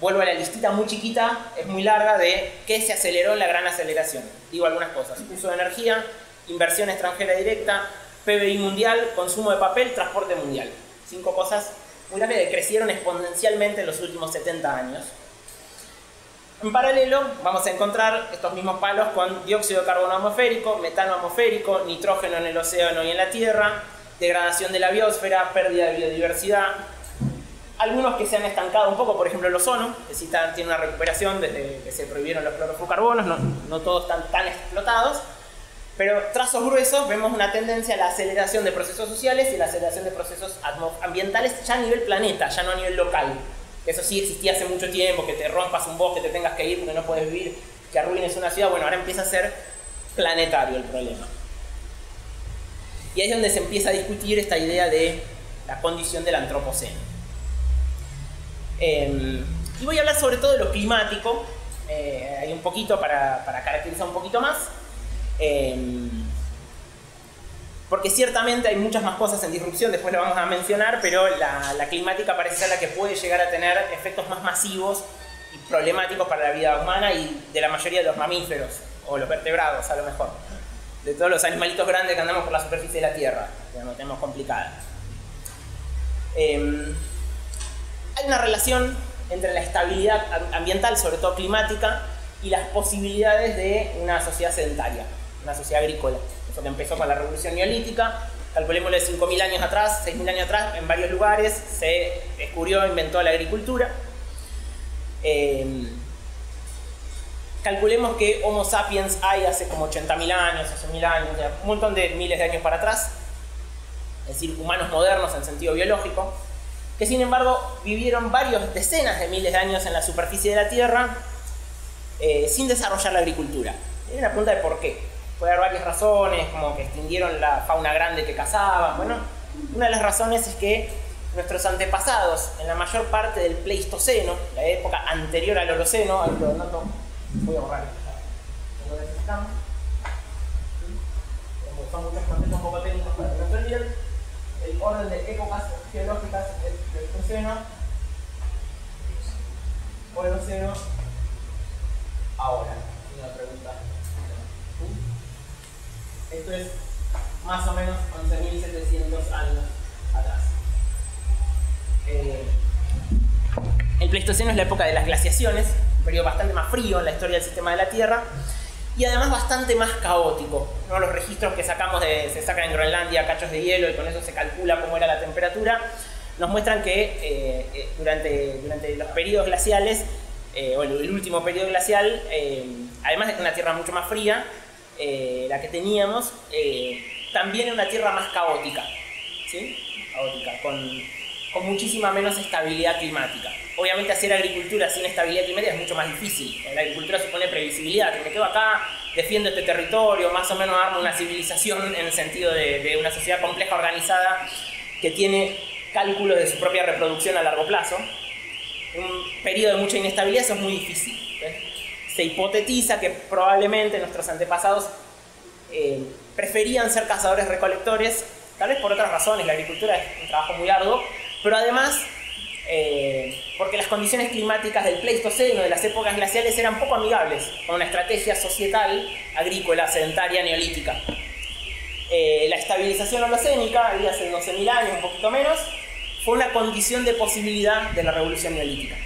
vuelvo a la listita muy chiquita, es muy larga, de qué se aceleró en la gran aceleración. Digo algunas cosas. Uso de energía, inversión extranjera directa, PBI mundial, consumo de papel, transporte mundial. 5 cosas muy grandes que crecieron exponencialmente en los últimos 70 años. En paralelo vamos a encontrar estos mismos palos con dióxido de carbono atmosférico, metano atmosférico, nitrógeno en el océano y en la tierra, degradación de la biosfera, pérdida de biodiversidad. Algunos que se han estancado un poco, por ejemplo el ozono, que sí tiene una recuperación desde que se prohibieron los clorofluorocarbonos, no todos están tan explotados. Pero trazos gruesos vemos una tendencia a la aceleración de procesos sociales y la aceleración de procesos ambientales ya a nivel planeta, ya no a nivel local. Eso sí existía hace mucho tiempo, que te rompas un bosque, te tengas que ir porque no puedes vivir, que arruines una ciudad. Bueno, ahora empieza a ser planetario el problema. Y ahí es donde se empieza a discutir esta idea de la condición del antropoceno. Y voy a hablar sobre todo de lo climático, hay un poquito para caracterizar un poquito más. Porque ciertamente hay muchas más cosas en disrupción, después lo vamos a mencionar, pero la climática parece ser la que puede llegar a tener efectos más masivos y problemáticos para la vida humana y de la mayoría de los mamíferos, o los vertebrados a lo mejor, de todos los animalitos grandes que andamos por la superficie de la Tierra, que no tenemos complicada. Hay una relación entre la estabilidad ambiental, sobre todo climática, y las posibilidades de una sociedad sedentaria, una sociedad agrícola. Eso que empezó con la revolución neolítica, calculémosle 5.000 años atrás, 6.000 años atrás, en varios lugares se descubrió, inventó la agricultura. Calculemos que Homo sapiens hay hace como 80.000 años, 11.000 años, o sea, un montón de miles de años para atrás, es decir, humanos modernos en sentido biológico, que sin embargo vivieron varios decenas de miles de años en la superficie de la Tierra sin desarrollar la agricultura. Hay una pregunta de por qué. Puede haber varias razones, como que extinguieron la fauna grande que cazaban. Bueno, una de las razones es que nuestros antepasados, en la mayor parte del Pleistoceno, la época anterior al Holoceno, ahí lo noto, voy a borrar esto, lo necesitamos. Son muchos conceptos un poco técnicos para que no se olviden. El orden de épocas geológicas es el Pleistoceno, Holoceno, ahora. Una pregunta. Esto es más o menos 11.700 años atrás. El Pleistoceno es la época de las glaciaciones, un periodo bastante más frío en la historia del sistema de la Tierra y además bastante más caótico, ¿no? Los registros que sacamos se sacan en Groenlandia cachos de hielo y con eso se calcula cómo era la temperatura, nos muestran que durante los periodos glaciales, o el último periodo glacial, además de una Tierra mucho más fría, la que teníamos, también era una Tierra más caótica, ¿sí? Caótica, con muchísima menos estabilidad climática. Obviamente hacer agricultura sin estabilidad climática es mucho más difícil. La agricultura supone previsibilidad, que me quedo acá, defiendo este territorio, más o menos armo una civilización en el sentido de una sociedad compleja, organizada, que tiene cálculos de su propia reproducción a largo plazo. Un periodo de mucha inestabilidad, eso es muy difícil, ¿sí? Se hipotetiza que probablemente nuestros antepasados preferían ser cazadores-recolectores, tal vez por otras razones. La agricultura es un trabajo muy arduo, pero además porque las condiciones climáticas del Pleistoceno, de las épocas glaciales, eran poco amigables con una estrategia societal, agrícola, sedentaria, neolítica. La estabilización holocénica, ahí hace 12.000 años, un poquito menos, fue una condición de posibilidad de la revolución neolítica,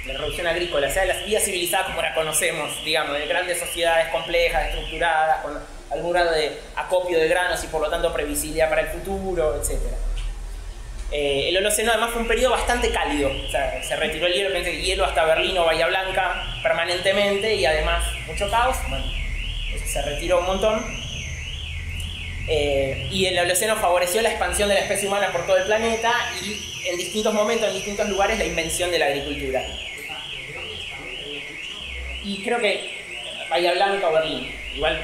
la revolución agrícola, o sea, las vías civilizadas como la conocemos, digamos, de grandes sociedades complejas, estructuradas, con algún grado de acopio de granos y por lo tanto previsibilidad para el futuro, etc. El Holoceno además fue un periodo bastante cálido, o sea, se retiró el hielo, pensé que hielo hasta Berlín o Bahía Blanca permanentemente y además mucho caos, bueno, eso se retiró un montón. Y el Holoceno favoreció la expansión de la especie humana por todo el planeta y en distintos momentos, en distintos lugares, la invención de la agricultura. Y creo que Bahía Blanca o Berlín, igual,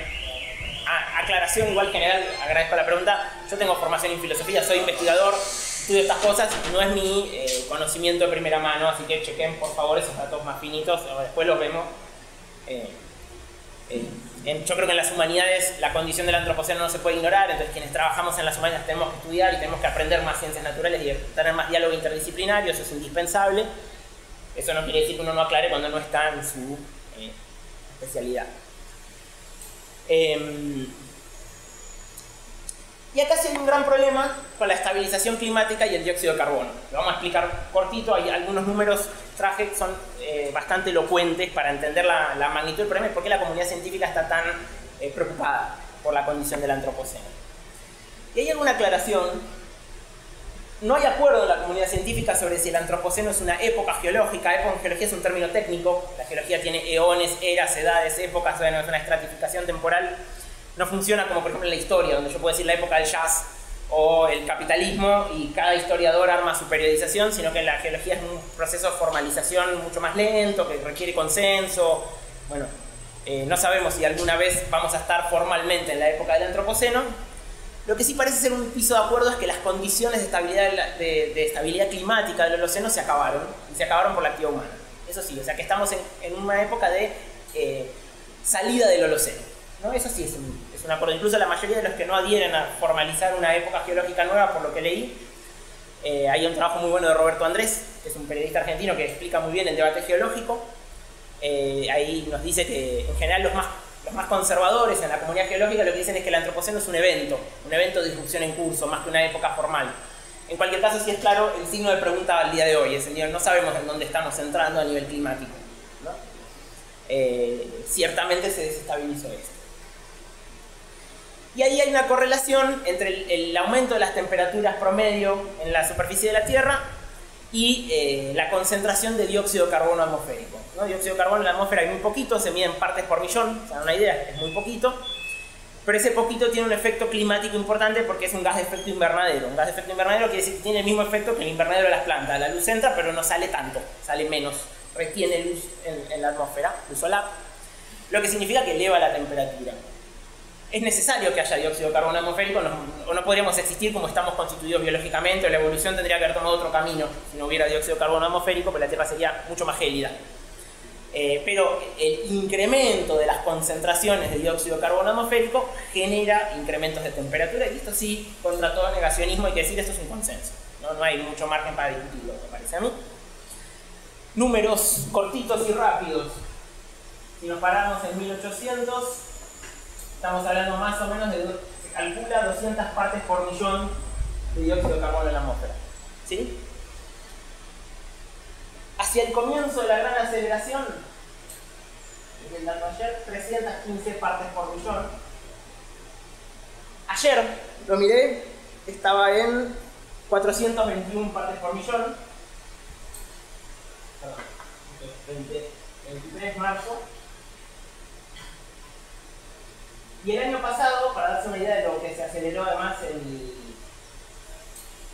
aclaración igual general, agradezco la pregunta, yo tengo formación en filosofía, soy investigador, estudio estas cosas, no es mi conocimiento de primera mano, así que chequen por favor esos datos más finitos, después los vemos. Yo creo que en las humanidades la condición del antropoceno no se puede ignorar, entonces quienes trabajamos en las humanidades tenemos que estudiar y tenemos que aprender más ciencias naturales y tener más diálogo interdisciplinario, eso es indispensable. Eso no quiere decir que uno no aclare cuando no está en su especialidad. Y acá sí hay un gran problema con la estabilización climática y el dióxido de carbono. Lo vamos a explicar cortito, hay algunos números traje que son bastante elocuentes para entender la magnitud del problema y por qué la comunidad científica está tan preocupada por la condición del antropoceno. Y hay alguna aclaración. No hay acuerdo en la comunidad científica sobre si el antropoceno es una época geológica. Época en geología es un término técnico. La geología tiene eones, eras, edades, épocas, bueno, es una estratificación temporal. No funciona como por ejemplo en la historia, donde yo puedo decir la época del jazz o el capitalismo y cada historiador arma su periodización, sino que en la geología es un proceso de formalización mucho más lento, que requiere consenso. Bueno, no sabemos si alguna vez vamos a estar formalmente en la época del antropoceno. Lo que sí parece ser un piso de acuerdo es que las condiciones de estabilidad climática del Holoceno se acabaron, y se acabaron por la actividad humana. Eso sí, o sea que estamos en una época de salida del Holoceno, ¿no? Eso sí es un acuerdo. Incluso la mayoría de los que no adhieren a formalizar una época geológica nueva, por lo que leí, hay un trabajo muy bueno de Roberto Andrés, que es un periodista argentino que explica muy bien el debate geológico. Ahí nos dice que en general los más conservadores en la comunidad geológica lo que dicen es que el antropoceno es un evento de disrupción en curso, más que una época formal. En cualquier caso, sí es claro el signo de pregunta al día de hoy, es decir, no sabemos en dónde estamos entrando a nivel climático, ¿no? Ciertamente se desestabilizó esto. Y ahí hay una correlación entre el aumento de las temperaturas promedio en la superficie de la Tierra y la concentración de dióxido de carbono atmosférico, ¿no? Dióxido de carbono en la atmósfera hay muy poquito, se mide en partes por millón, o sea, una idea, es muy poquito, pero ese poquito tiene un efecto climático importante porque es un gas de efecto invernadero. Un gas de efecto invernadero quiere decir que tiene el mismo efecto que el invernadero de las plantas. La luz entra, pero no sale tanto, sale menos, retiene luz en la atmósfera, luz solar, lo que significa que eleva la temperatura. Es necesario que haya dióxido de carbono atmosférico o no podríamos existir como estamos constituidos biológicamente, o la evolución tendría que haber tomado otro camino si no hubiera dióxido de carbono atmosférico, pues la Tierra sería mucho más gélida. Pero el incremento de las concentraciones de dióxido de carbono atmosférico genera incrementos de temperatura, y esto sí, contra todo negacionismo hay que decir, esto es un consenso, no hay mucho margen para discutirlo, me parece a mí. Números cortitos y rápidos. Si nos paramos en 1800, estamos hablando más o menos de, se calcula 200 partes por millón de dióxido de carbono en la atmósfera, ¿sí? Hacia el comienzo de la gran aceleración, desde el dato ayer, 315 partes por millón. Ayer lo miré, estaba en 421 partes por millón. Perdón, 23 de marzo. Y el año pasado, para darse una idea de lo que se aceleró además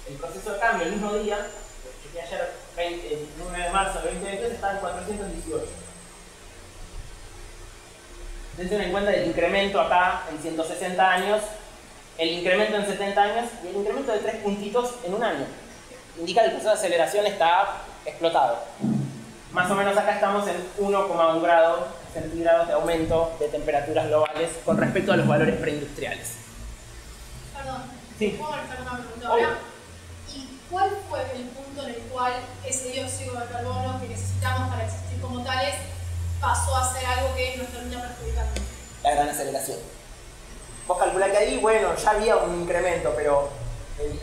el proceso de cambio el mismo día, que ayer, el 9 de marzo de 2022, estaba en 418. Dense en cuenta del incremento acá en 160 años, el incremento en 70 años y el incremento de 3 puntitos en un año. Indica que el proceso de aceleración está explotado. Más o menos acá estamos en 1,1 grados centígrados de aumento de temperaturas globales con respecto a los valores preindustriales.
Perdón,
sí.
¿puedo hacer una pregunta ahora? ¿Y cuál fue el punto en el cual ese dióxido de carbono que necesitamos para existir como tales pasó a ser algo que nos termina perjudicando?
La gran aceleración. Vos calculás que ahí, bueno, ya había un incremento, pero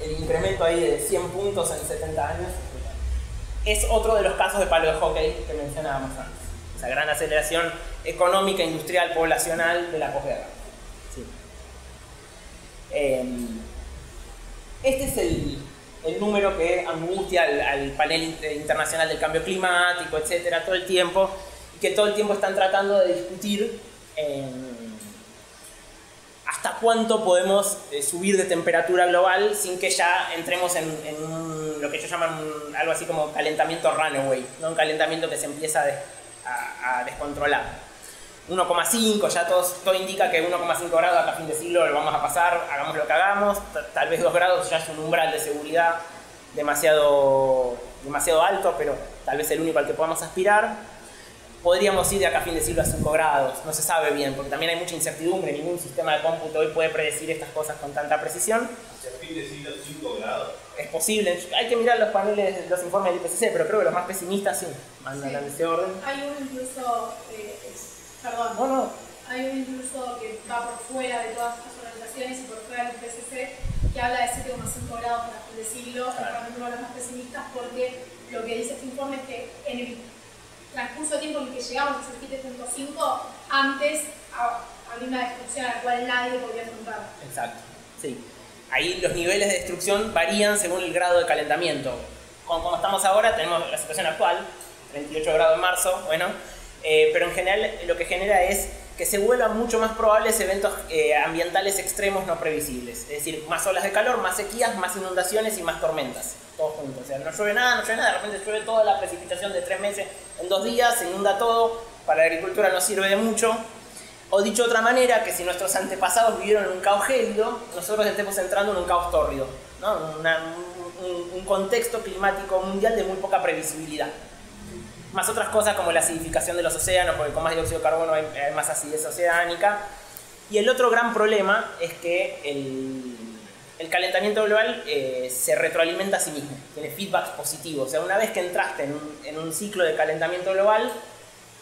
el incremento ahí de 100 puntos en 70 años es otro de los casos de palo de hockey que mencionábamos antes. Esa gran aceleración económica, industrial, poblacional de la posguerra. Sí. Este es el número que angustia al panel internacional del cambio climático, etcétera, todo el tiempo, y que todo el tiempo están tratando de discutir hasta cuánto podemos subir de temperatura global sin que ya entremos en lo que ellos llaman algo así como calentamiento runaway, ¿no? Un calentamiento que se empieza a descontrolar. 1,5, ya todo indica que 1,5 grados acá a fin de siglo lo vamos a pasar, hagamos lo que hagamos, tal vez 2 grados ya es un umbral de seguridad demasiado alto, pero tal vez el único al que podamos aspirar. Podríamos ir de acá a fin de siglo a 5 grados, no se sabe bien, porque también hay mucha incertidumbre, ningún sistema de cómputo hoy puede predecir estas cosas con tanta precisión.
¿Hacia fin de siglo 5 grados?
Es posible, hay que mirar los paneles, los informes del IPCC, pero creo que los más pesimistas sí mandan en ese orden.
Hay uno incluso, hay uno incluso que va por fuera de todas estas organizaciones y por fuera del IPCC que habla de 7,5 grados para fin de siglo, es realmente uno de los más pesimistas porque lo que dice este informe es que en el transcurso de tiempo en el que llegamos a ese 7,5, antes había una destrucción a la cual nadie podía afrontar.
Exacto, sí. Ahí los niveles de destrucción varían según el grado de calentamiento. Como estamos ahora, tenemos la situación actual, 38 grados en marzo, bueno, pero en general lo que genera es que se vuelvan mucho más probables eventos ambientales extremos no previsibles. Es decir, más olas de calor, más sequías, más inundaciones y más tormentas. Todos juntos. O sea, no llueve nada, de repente llueve toda la precipitación de 3 meses en 2 días, se inunda todo, para la agricultura no sirve de mucho. O dicho de otra manera, que si nuestros antepasados vivieron en un caos gélido, nosotros estemos entrando en un caos tórrido, ¿no? Un contexto climático mundial de muy poca previsibilidad. Más otras cosas como la acidificación de los océanos, porque con más dióxido de carbono hay más acidez oceánica. Y el otro gran problema es que el calentamiento global se retroalimenta a sí mismo, tiene feedbacks positivos. O sea, una vez que entraste en un ciclo de calentamiento global,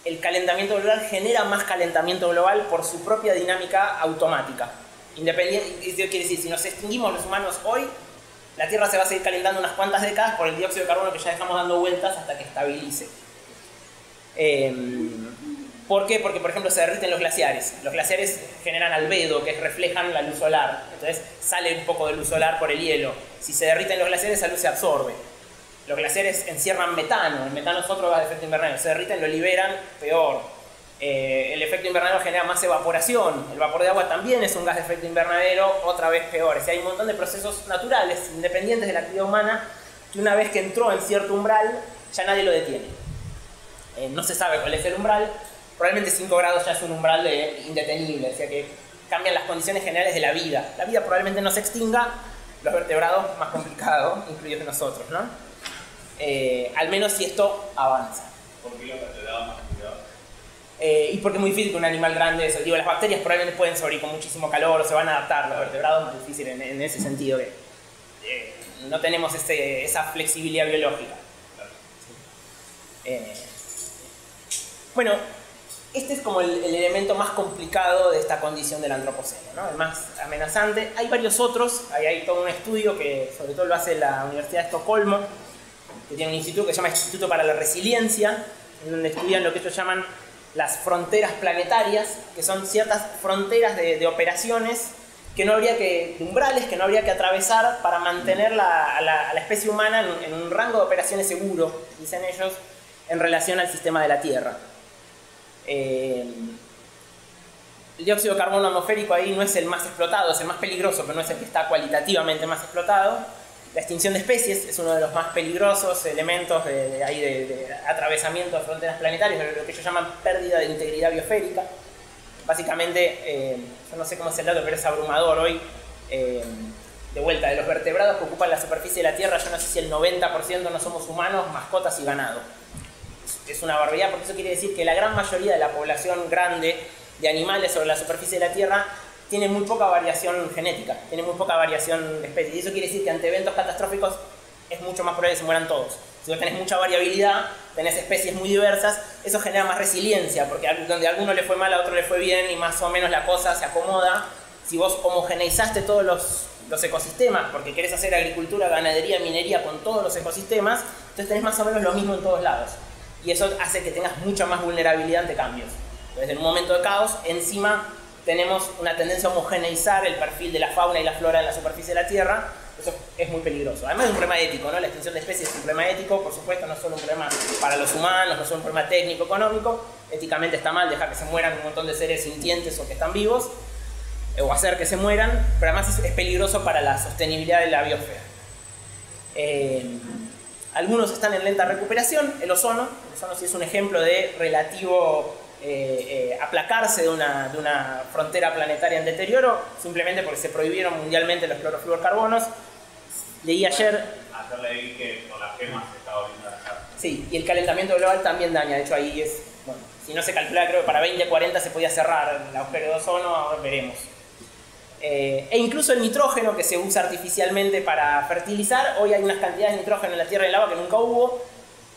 el calentamiento global genera más calentamiento global por su propia dinámica automática. Independiente, eso quiere decir, si nos extinguimos los humanos hoy, la Tierra se va a seguir calentando unas cuantas décadas por el dióxido de carbono que ya dejamos dando vueltas hasta que estabilice. ¿Por qué? Porque, por ejemplo, se derriten los glaciares. Los glaciares generan albedo, que reflejan la luz solar. Entonces sale un poco de luz solar por el hielo. Si se derriten los glaciares, esa luz se absorbe. Los glaciares encierran metano. El metano es otro gas de efecto invernadero. Se derriten, lo liberan, peor. El efecto invernadero genera más evaporación. El vapor de agua también es un gas de efecto invernadero, otra vez peor. O sea, hay un montón de procesos naturales, independientes de la actividad humana, que una vez que entró en cierto umbral, ya nadie lo detiene. No se sabe cuál es el umbral. Probablemente 5 grados ya es un umbral indetenible, o sea que cambian las condiciones generales de la vida. La vida probablemente no se extinga, los vertebrados más complicado, incluidos nosotros, ¿no? Al menos si esto avanza.
¿Por qué los vertebrados más complicados?
Y porque es muy difícil que un animal grande, eso, digo, las bacterias probablemente pueden sobrevivir con muchísimo calor o se van a adaptar, los vertebrados más difícil en ese sentido, que no tenemos esa flexibilidad biológica. Bueno, este es como el elemento más complicado de esta condición del antropoceno, ¿no? El más amenazante. Hay varios otros, hay todo un estudio que sobre todo lo hace la Universidad de Estocolmo, que tiene un instituto que se llama Instituto para la Resiliencia, en donde estudian lo que ellos llaman las fronteras planetarias, que son ciertas fronteras de operaciones que no habría de umbrales que no habría que atravesar para mantener a la especie humana en un rango de operaciones seguro, dicen ellos, en relación al sistema de la Tierra. El dióxido de carbono atmosférico ahí no es el más explotado, es el más peligroso, pero no es el que está cualitativamente más explotado. La extinción de especies es uno de los más peligrosos elementos de atravesamiento de fronteras planetarias, lo que ellos llaman pérdida de integridad biosférica. Básicamente, yo no sé cómo es el dato, pero es abrumador hoy. De vuelta, de los vertebrados que ocupan la superficie de la Tierra, yo no sé si el 90% no somos humanos, mascotas y ganado. Es una barbaridad, porque eso quiere decir que la gran mayoría de la población grande de animales sobre la superficie de la Tierra tiene muy poca variación genética, tiene muy poca variación de especies. Y eso quiere decir que ante eventos catastróficos es mucho más probable que se mueran todos. Si vos tenés mucha variabilidad, tenés especies muy diversas, eso genera más resiliencia, porque donde a alguno le fue mal, a otro le fue bien y más o menos la cosa se acomoda. Si vos homogeneizaste todos los ecosistemas, porque querés hacer agricultura, ganadería, minería con todos los ecosistemas, entonces tenés más o menos lo mismo en todos lados. Y eso hace que tengas mucha más vulnerabilidad ante cambios. Entonces, en un momento de caos, encima tenemos una tendencia a homogeneizar el perfil de la fauna y la flora en la superficie de la Tierra. Eso es muy peligroso. Además es un problema ético, ¿no? La extinción de especies es un problema ético, por supuesto, no es solo un problema para los humanos, no es solo un problema técnico, económico. Éticamente está mal dejar que se mueran un montón de seres sintientes o que están vivos, o hacer que se mueran, pero además es peligroso para la sostenibilidad de la biosfera. Algunos están en lenta recuperación. El ozono sí es un ejemplo de relativo aplacarse de una frontera planetaria en deterioro, simplemente porque se prohibieron mundialmente los clorofluorcarbonos. Leí ayer...
Ayer leí que con las quemas se está volviendo a dañar.
Sí, y el calentamiento global también daña. De hecho, ahí es... Bueno, si no se calculaba, creo que para 2040 se podía cerrar el agujero de ozono, ahora veremos. E incluso el nitrógeno que se usa artificialmente para fertilizar, hoy hay unas cantidades de nitrógeno en la tierra y el agua que nunca hubo.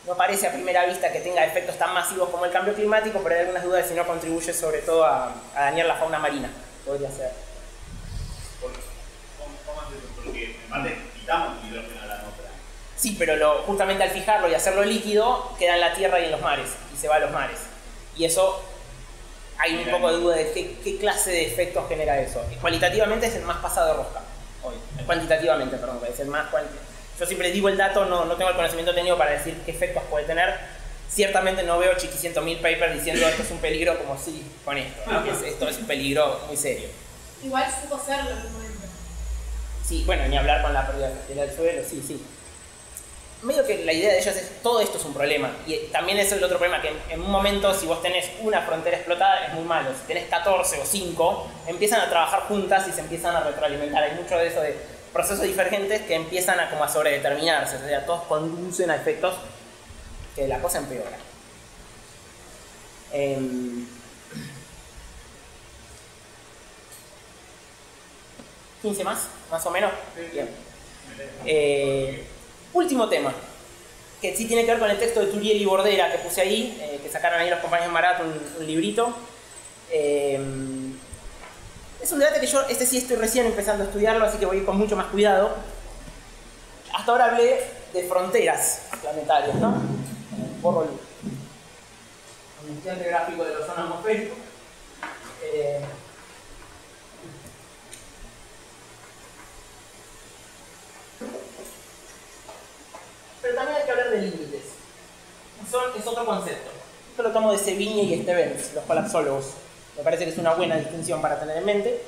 No parece a primera vista que tenga efectos tan masivos como el cambio climático, pero hay algunas dudas de si no contribuye sobre todo a dañar la fauna marina. Podría ser.
¿Cómo es eso? Porque en parte quitamos nitrógeno a la atmósfera.
Sí, pero justamente al fijarlo y hacerlo líquido, queda en la tierra y en los mares, y se va a los mares. Y eso... Hay un poco de duda de qué clase de efectos genera eso. Cualitativamente es el más pasado de rosca hoy. Cuantitativamente, perdón, es el más cuantitativo. Yo siempre digo el dato, no tengo el conocimiento técnico para decir qué efectos puede tener. Ciertamente no veo chiquicientos.000 papers diciendo esto es un peligro como sí con esto, ¿no? Esto es un peligro muy serio.
Igual supo serlo en un momento.
Sí, bueno, ni hablar con la pérdida de fertilidad del suelo, sí. Medio que la idea de ellos es todo esto es un problema, y también es el otro problema, que en un momento si vos tenés una frontera explotada es muy malo, si tenés 14 o 5 empiezan a trabajar juntas y se empiezan a retroalimentar. Hay mucho de eso de procesos divergentes que empiezan a como a sobredeterminarse, o sea, todos conducen a efectos que la cosa empeora. 15 más o menos. Bien. Último tema, que sí tiene que ver con el texto de Turiel y Bordera que puse ahí, que sacaron ahí los compañeros Marat, un librito. Es un debate que yo, sí estoy recién empezando a estudiarlo, así que voy a ir con mucho más cuidado. Hasta ahora hablé de fronteras planetarias, ¿no? Borro el iniciante gráfico del ozono atmosférico. Pero también hay que hablar de límites. Es otro concepto. Esto lo tomo de Sevigny y Stevens, los colapsólogos. Me parece que es una buena distinción para tener en mente.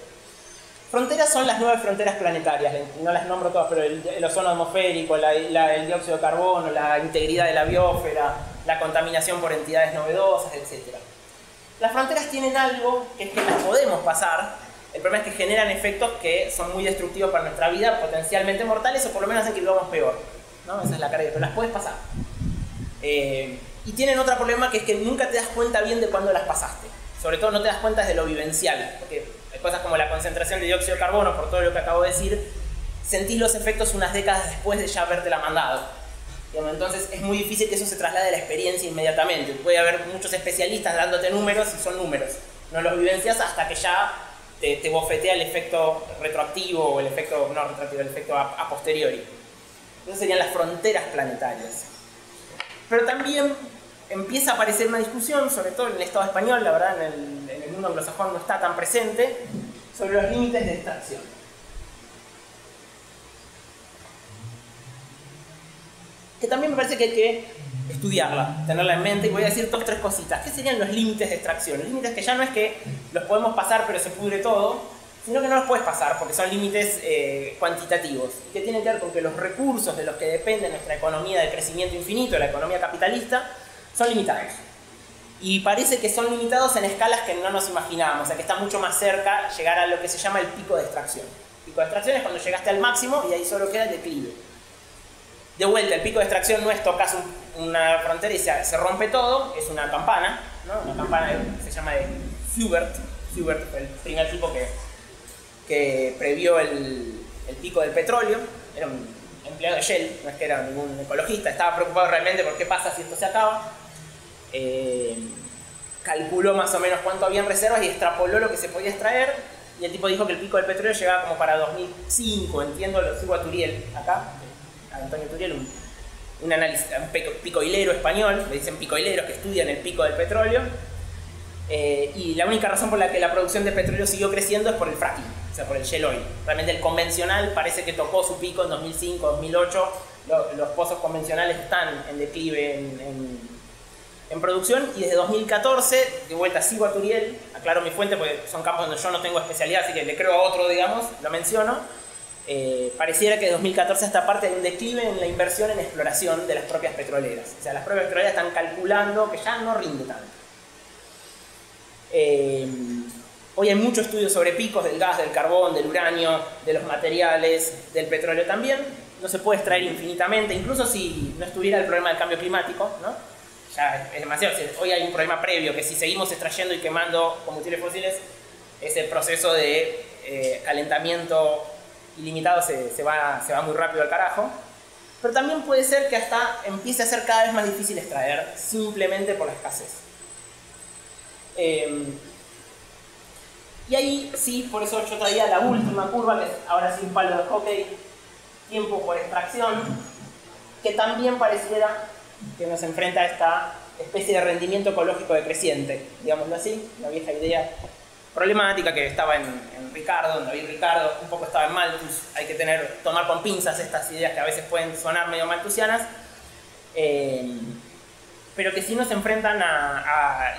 Fronteras son las 9 fronteras planetarias. No las nombro todas, pero el ozono atmosférico, el dióxido de carbono, la integridad de la biosfera, la contaminación por entidades novedosas, etc. Las fronteras tienen algo que es que las podemos pasar. El problema es que generan efectos que son muy destructivos para nuestra vida, potencialmente mortales, o por lo menos hacen que vivamos peor, ¿no? Esa es la carga, pero las puedes pasar. Y tienen otro problema, que es que nunca te das cuenta bien de cuándo las pasaste. Sobre todo no te das cuenta de lo vivencial, porque hay cosas como la concentración de dióxido de carbono, por todo lo que acabo de decir, sentís los efectos unas décadas después de ya habértela mandado. Entonces es muy difícil que eso se traslade a la experiencia inmediatamente. Puede haber muchos especialistas dándote números y son números. No los vivencias hasta que ya te bofetea el efecto retroactivo o el efecto, no retroactivo, el efecto a posteriori. Esas serían las fronteras planetarias. Pero también empieza a aparecer una discusión, sobre todo en el Estado español, la verdad en el mundo anglosajón no está tan presente, sobre los límites de extracción. Que también me parece que hay que estudiarla, tenerla en mente, y voy a decir 2 o 3 cositas. ¿Qué serían los límites de extracción? Los límites que ya no es que los podemos pasar pero se pudre todo, sino que no los puedes pasar porque son límites cuantitativos, y que tienen que ver con que los recursos de los que depende nuestra economía de crecimiento infinito, la economía capitalista, son limitados. Y parece que son limitados en escalas que no nos imaginábamos, o sea que está mucho más cerca llegar a lo que se llama el pico de extracción. El pico de extracción es cuando llegaste al máximo y ahí solo queda el declive. De vuelta, el pico de extracción no es tocas una frontera y se rompe todo, es una campana, ¿no? Una campana que se llama de Hubert. Hubert fue el primer tipo que previó el pico del petróleo. Era un empleado de Shell, no es que era ningún ecologista, estaba preocupado realmente por qué pasa si esto se acaba. Calculó más o menos cuánto había en reservas y extrapoló lo que se podía extraer, y el tipo dijo que el pico del petróleo llegaba como para 2005, entiendo, lo sigo a Turiel acá, a Antonio Turiel, un picoilero español, le dicen picoileros que estudian el pico del petróleo, y la única razón por la que la producción de petróleo siguió creciendo es por el fracking. o sea, por el shale oil. Realmente el convencional parece que tocó su pico en 2005, 2008. Los pozos convencionales están en declive en producción, y desde 2014, de vuelta sigo a Turiel, aclaro mi fuente porque son campos donde yo no tengo especialidad, así que le creo a otro, digamos, lo menciono. Pareciera que de 2014 a esta parte hay un declive en la inversión en exploración de las propias petroleras. O sea, las propias petroleras están calculando que ya no rinde tanto. Hoy hay mucho estudio sobre picos del gas, del carbón, del uranio, de los materiales, del petróleo también. No se puede extraer infinitamente, incluso si no estuviera el problema del cambio climático, ¿no? Ya es demasiado. Hoy hay un problema previo, que si seguimos extrayendo y quemando combustibles fósiles, ese proceso de calentamiento ilimitado se va muy rápido al carajo. Pero también puede ser que hasta empiece a ser cada vez más difícil extraer, simplemente por la escasez. Y ahí sí, por eso yo traía la última curva, que es ahora sí un palo de hockey, tiempo por extracción, que también pareciera que nos enfrenta a esta especie de rendimiento ecológico decreciente, digámoslo así, la vieja idea problemática que estaba en Ricardo, en David Ricardo, un poco estaba en Malthus. Hay que tomar con pinzas estas ideas que a veces pueden sonar medio malthusianas, pero que sí nos enfrentan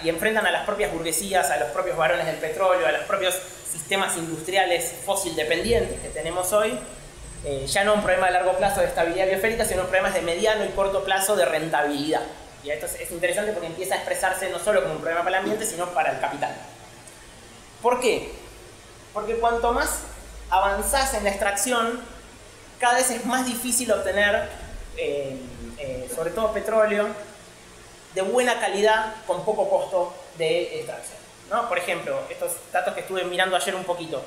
y enfrentan a las propias burguesías, a los propios varones del petróleo, a los propios sistemas industriales fósil dependientes que tenemos hoy. Ya no un problema de largo plazo de estabilidad biosférica, sino problemas de mediano y corto plazo de rentabilidad. Y esto es interesante porque empieza a expresarse no solo como un problema para el ambiente, sino para el capital. ¿Por qué? Porque cuanto más avanzás en la extracción, cada vez es más difícil obtener, sobre todo petróleo, de buena calidad con poco costo de extracción, ¿no? Por ejemplo, estos datos que estuve mirando ayer un poquito.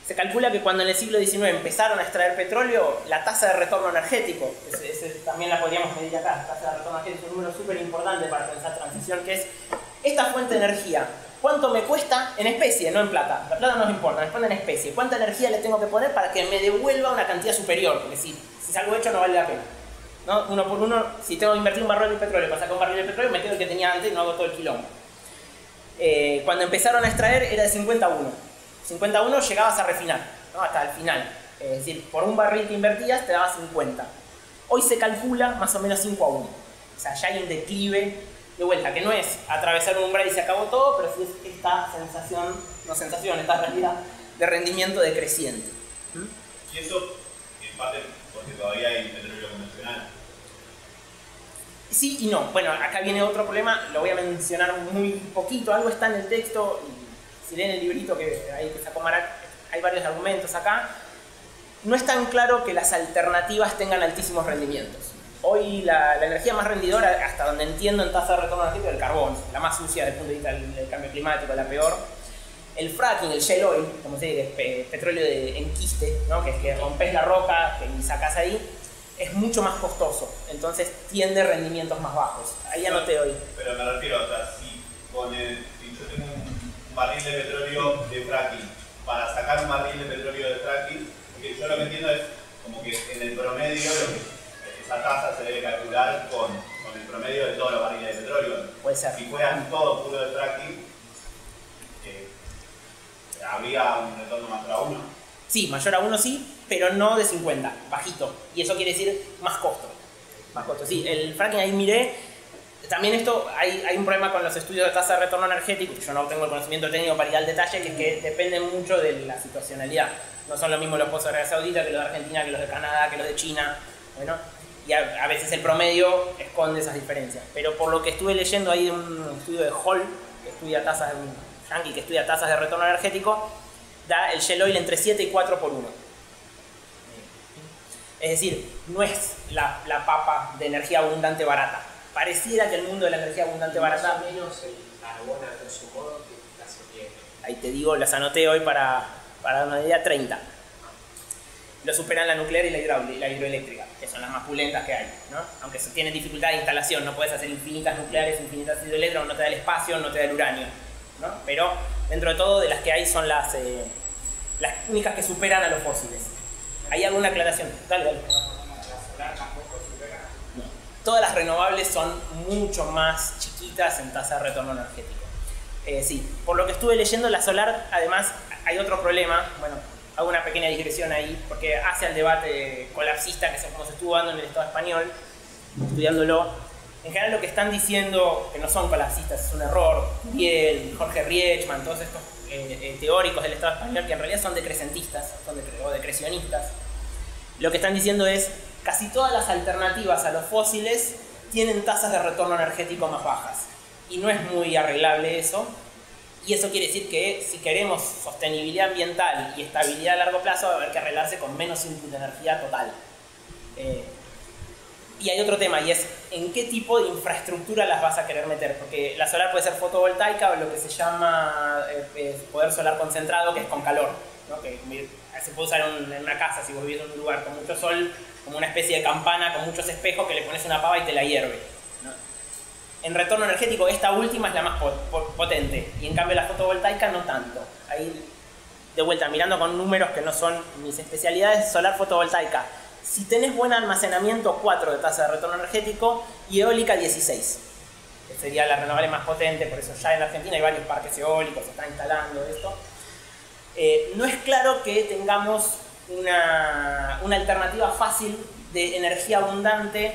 Se calcula que cuando en el siglo XIX empezaron a extraer petróleo, la tasa de retorno energético, también la podríamos medir acá, la tasa de retorno energético es un número súper importante para pensar transición, que es esta fuente de energía. ¿Cuánto me cuesta en especie, no en plata? La plata no nos importa, nos importa en especie. ¿Cuánta energía le tengo que poner para que me devuelva una cantidad superior? Porque si salgo hecho no vale la pena, ¿no? Uno por uno, si tengo que invertir un barril de petróleo para sacar un barril de petróleo, me quedo el que tenía antes y no hago todo el quilombo. Cuando empezaron a extraer era de 50 a 1. 50 a 1 llegabas a refinar, ¿no? Hasta el final. Es decir, por un barril que invertías te daba 50. Hoy se calcula más o menos 5 a 1. O sea, ya hay un declive de vuelta, que no es atravesar un umbral y se acabó todo, pero sí es esta esta realidad de rendimiento decreciente.
Y eso, en parte, porque todavía hay petróleo convencional.
Sí y no. Bueno, acá viene otro problema, lo voy a mencionar muy poquito, algo está en el texto, y si leen el librito que sacó Marac, hay varios argumentos acá. No es tan claro que las alternativas tengan altísimos rendimientos. Hoy la energía más rendidora, hasta donde entiendo en tasa de retorno energético, es el carbón, la más sucia desde el punto de vista del cambio climático, la peor. El fracking, el shale oil, como se dice, que es petróleo en quiste, ¿no? Que es que rompes la roca y sacas ahí, es mucho más costoso, entonces tiende rendimientos más bajos. Ahí anoté hoy.
Pero me refiero, o sea, si yo tengo un barril de petróleo de fracking, para sacar un barril de petróleo de fracking, porque yo lo que entiendo es como que en el promedio esa tasa se debe calcular con el promedio de todos los barriles de petróleo.
Puede ser.
Si fueran todos puro de fracking, habría un retorno mayor a 1.
Sí, mayor a 1 sí, pero no de 50, bajito. Y eso quiere decir más costo. Más costo, sí. El fracking ahí miré. También esto, hay un problema con los estudios de tasa de retorno energético, yo no tengo el conocimiento técnico para ir al detalle, que es que dependen mucho de la situacionalidad. No son lo mismo los pozos de Arabia Saudita que los de Argentina, que los de Canadá, que los de China. Bueno, y a veces el promedio esconde esas diferencias. Pero por lo que estuve leyendo ahí un estudio de Hall, que estudia tasas, un yankee que estudia tasas de retorno energético, da el shale oil entre 7 y 4 por 1. Es decir, no es la papa de energía abundante barata. Pareciera que el mundo de la energía abundante barata...
Más o menos el carbono de su modo que las obtiene.
Ahí te digo, las anoté hoy para dar una idea, 30. Lo superan la nuclear y la hidroeléctrica, que son las más pulentas que hay, ¿no? Aunque tienen dificultad de instalación, no puedes hacer infinitas nucleares, infinitas hidroeléctricas, no te da el espacio, no te da el uranio, ¿no? Pero dentro de todo, de las que hay son las únicas que superan a los fósiles. ¿Hay alguna aclaración? Dale. Todas las renovables son mucho más chiquitas en tasa de retorno energético. Sí, por lo que estuve leyendo, la solar, además, hay otro problema. Bueno, hago una pequeña digresión ahí, porque hace al debate colapsista, que es como se estuvo dando en el Estado español, estudiándolo. En general lo que están diciendo, que no son colapsistas, es un error. Biel, Jorge Rietzschmann, todos estos teóricos del Estado español, que en realidad son decrecentistas, o decrecionistas, lo que están diciendo es casi todas las alternativas a los fósiles tienen tasas de retorno energético más bajas. Y no es muy arreglable eso. Y eso quiere decir que si queremos sostenibilidad ambiental y estabilidad a largo plazo, va a haber que arreglarse con menos input de energía total. Y hay otro tema, y es en qué tipo de infraestructura las vas a querer meter. Porque la solar puede ser fotovoltaica o lo que se llama poder solar concentrado, que es con calor, ¿no? Que se puede usar en una casa, si vos vivís en un lugar con mucho sol, como una especie de campana con muchos espejos que le pones una pava y te la hierve, ¿no? En retorno energético esta última es la más potente, y en cambio la fotovoltaica no tanto. Ahí, de vuelta, mirando con números que no son mis especialidades, solar fotovoltaica, si tenés buen almacenamiento, 4 de tasa de retorno energético, y eólica 16, que sería la renovable más potente. Por eso ya en Argentina hay varios parques eólicos, se está instalando esto. No es claro que tengamos una alternativa fácil de energía abundante,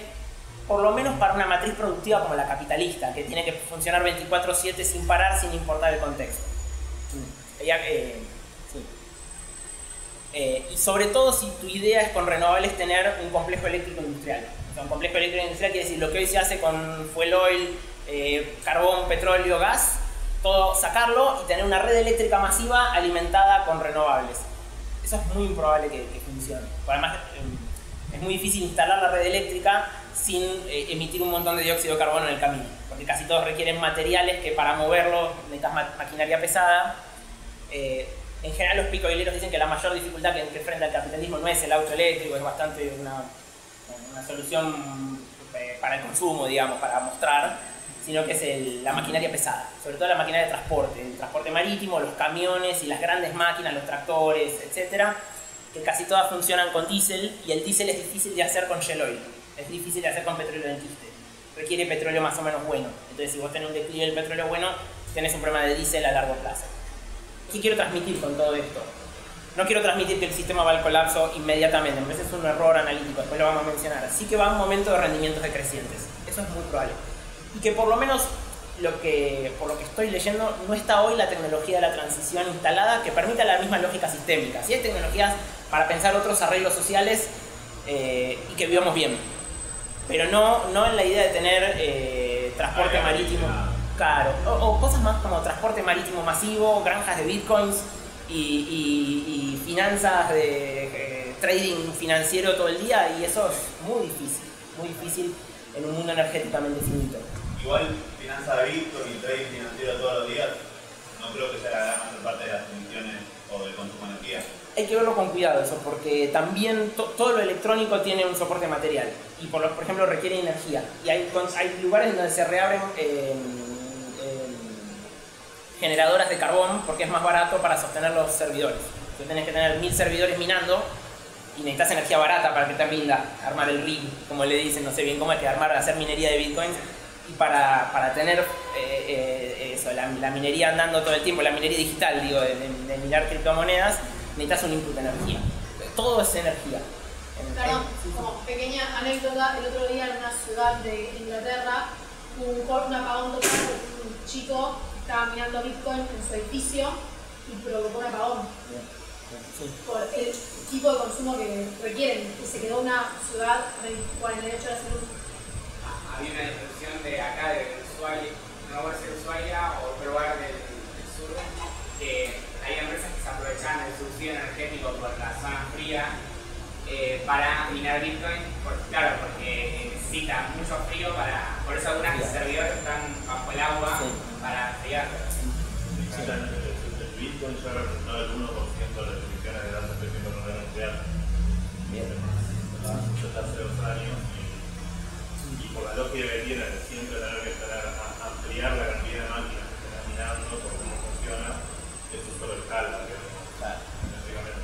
por lo menos para una matriz productiva como la capitalista, que tiene que funcionar 24/7 sin parar, sin importar el contexto. Y sobre todo si tu idea es con renovables tener un complejo eléctrico industrial. O sea, un complejo eléctrico industrial quiere decir lo que hoy se hace con fuel oil, carbón, petróleo, gas, todo sacarlo y tener una red eléctrica masiva alimentada con renovables. Eso es muy improbable que funcione. Además, es muy difícil instalar la red eléctrica sin emitir un montón de dióxido de carbono en el camino, porque casi todos requieren materiales que para moverlo necesitas maquinaria pesada. En general los picoileros dicen que la mayor dificultad que enfrenta el capitalismo no es el auto eléctrico, es bastante una solución para el consumo, digamos, para mostrar, sino que es la maquinaria pesada, sobre todo la maquinaria de transporte, el transporte marítimo, los camiones y las grandes máquinas, los tractores, etcétera, que casi todas funcionan con diésel, y el diésel es difícil de hacer con shell oil, es difícil de hacer con petróleo de enquiste, requiere petróleo más o menos bueno. Entonces si vos tenés un declive del petróleo bueno, tenés un problema de diésel a largo plazo. ¿Qué quiero transmitir con todo esto? No quiero transmitir que el sistema va al colapso inmediatamente, a veces es un error analítico, después lo vamos a mencionar. Así que va a un momento de rendimientos decrecientes, eso es muy probable. Y que por lo menos, por lo que estoy leyendo, no está hoy la tecnología de la transición instalada que permita la misma lógica sistémica. Sí hay tecnologías para pensar otros arreglos sociales y que vivamos bien, pero no en la idea de tener transporte marítimo caro, o cosas más como transporte marítimo masivo, granjas de bitcoins y finanzas de trading financiero todo el día, y eso es muy difícil en un mundo energéticamente finito.
Igual finanza de bitcoin y trading financiero todos los días, no creo que sea la gran mayor parte de las emisiones o del consumo de energía.
Hay que verlo con cuidado eso, porque también todo lo electrónico tiene un soporte material y por ejemplo requiere energía, y hay lugares donde se reabren generadoras de carbón porque es más barato para sostener los servidores. Entonces tenés que tener 1000 servidores minando y necesitas energía barata para que te rinda armar el rig, como le dicen, no sé bien cómo es, que hacer minería de bitcoins. Y para tener eso, la minería andando todo el tiempo, la minería digital, digo, de minar criptomonedas, necesitas un input de energía. Todo es energía.
Perdón, como pequeña anécdota, el otro día en una ciudad de Inglaterra hubo un apagón total porque un chico estaba minando Bitcoin en su edificio y provocó un apagón. Sí. Por el tipo de consumo que requieren, y se quedó una ciudad de 48 horas en luz.
Había una discusión de acá, de Ushuaia, no voy a ser Ushuaia o otro lugar del sur, que hay empresas que se aprovechan del subsidio energético por la zona fría para minar Bitcoin, claro, porque necesita mucho frío por eso algunas servidores están bajo el agua para enfriar.
El Bitcoin ya representó el 1% de las emisiones de gases de efecto invernadero. Bien. Yo hasta hace 2 años y por la lógica que tiene de siempre tener que ampliar la cantidad de máquinas que están minando por cómo funciona, eso solo escala, básicamente.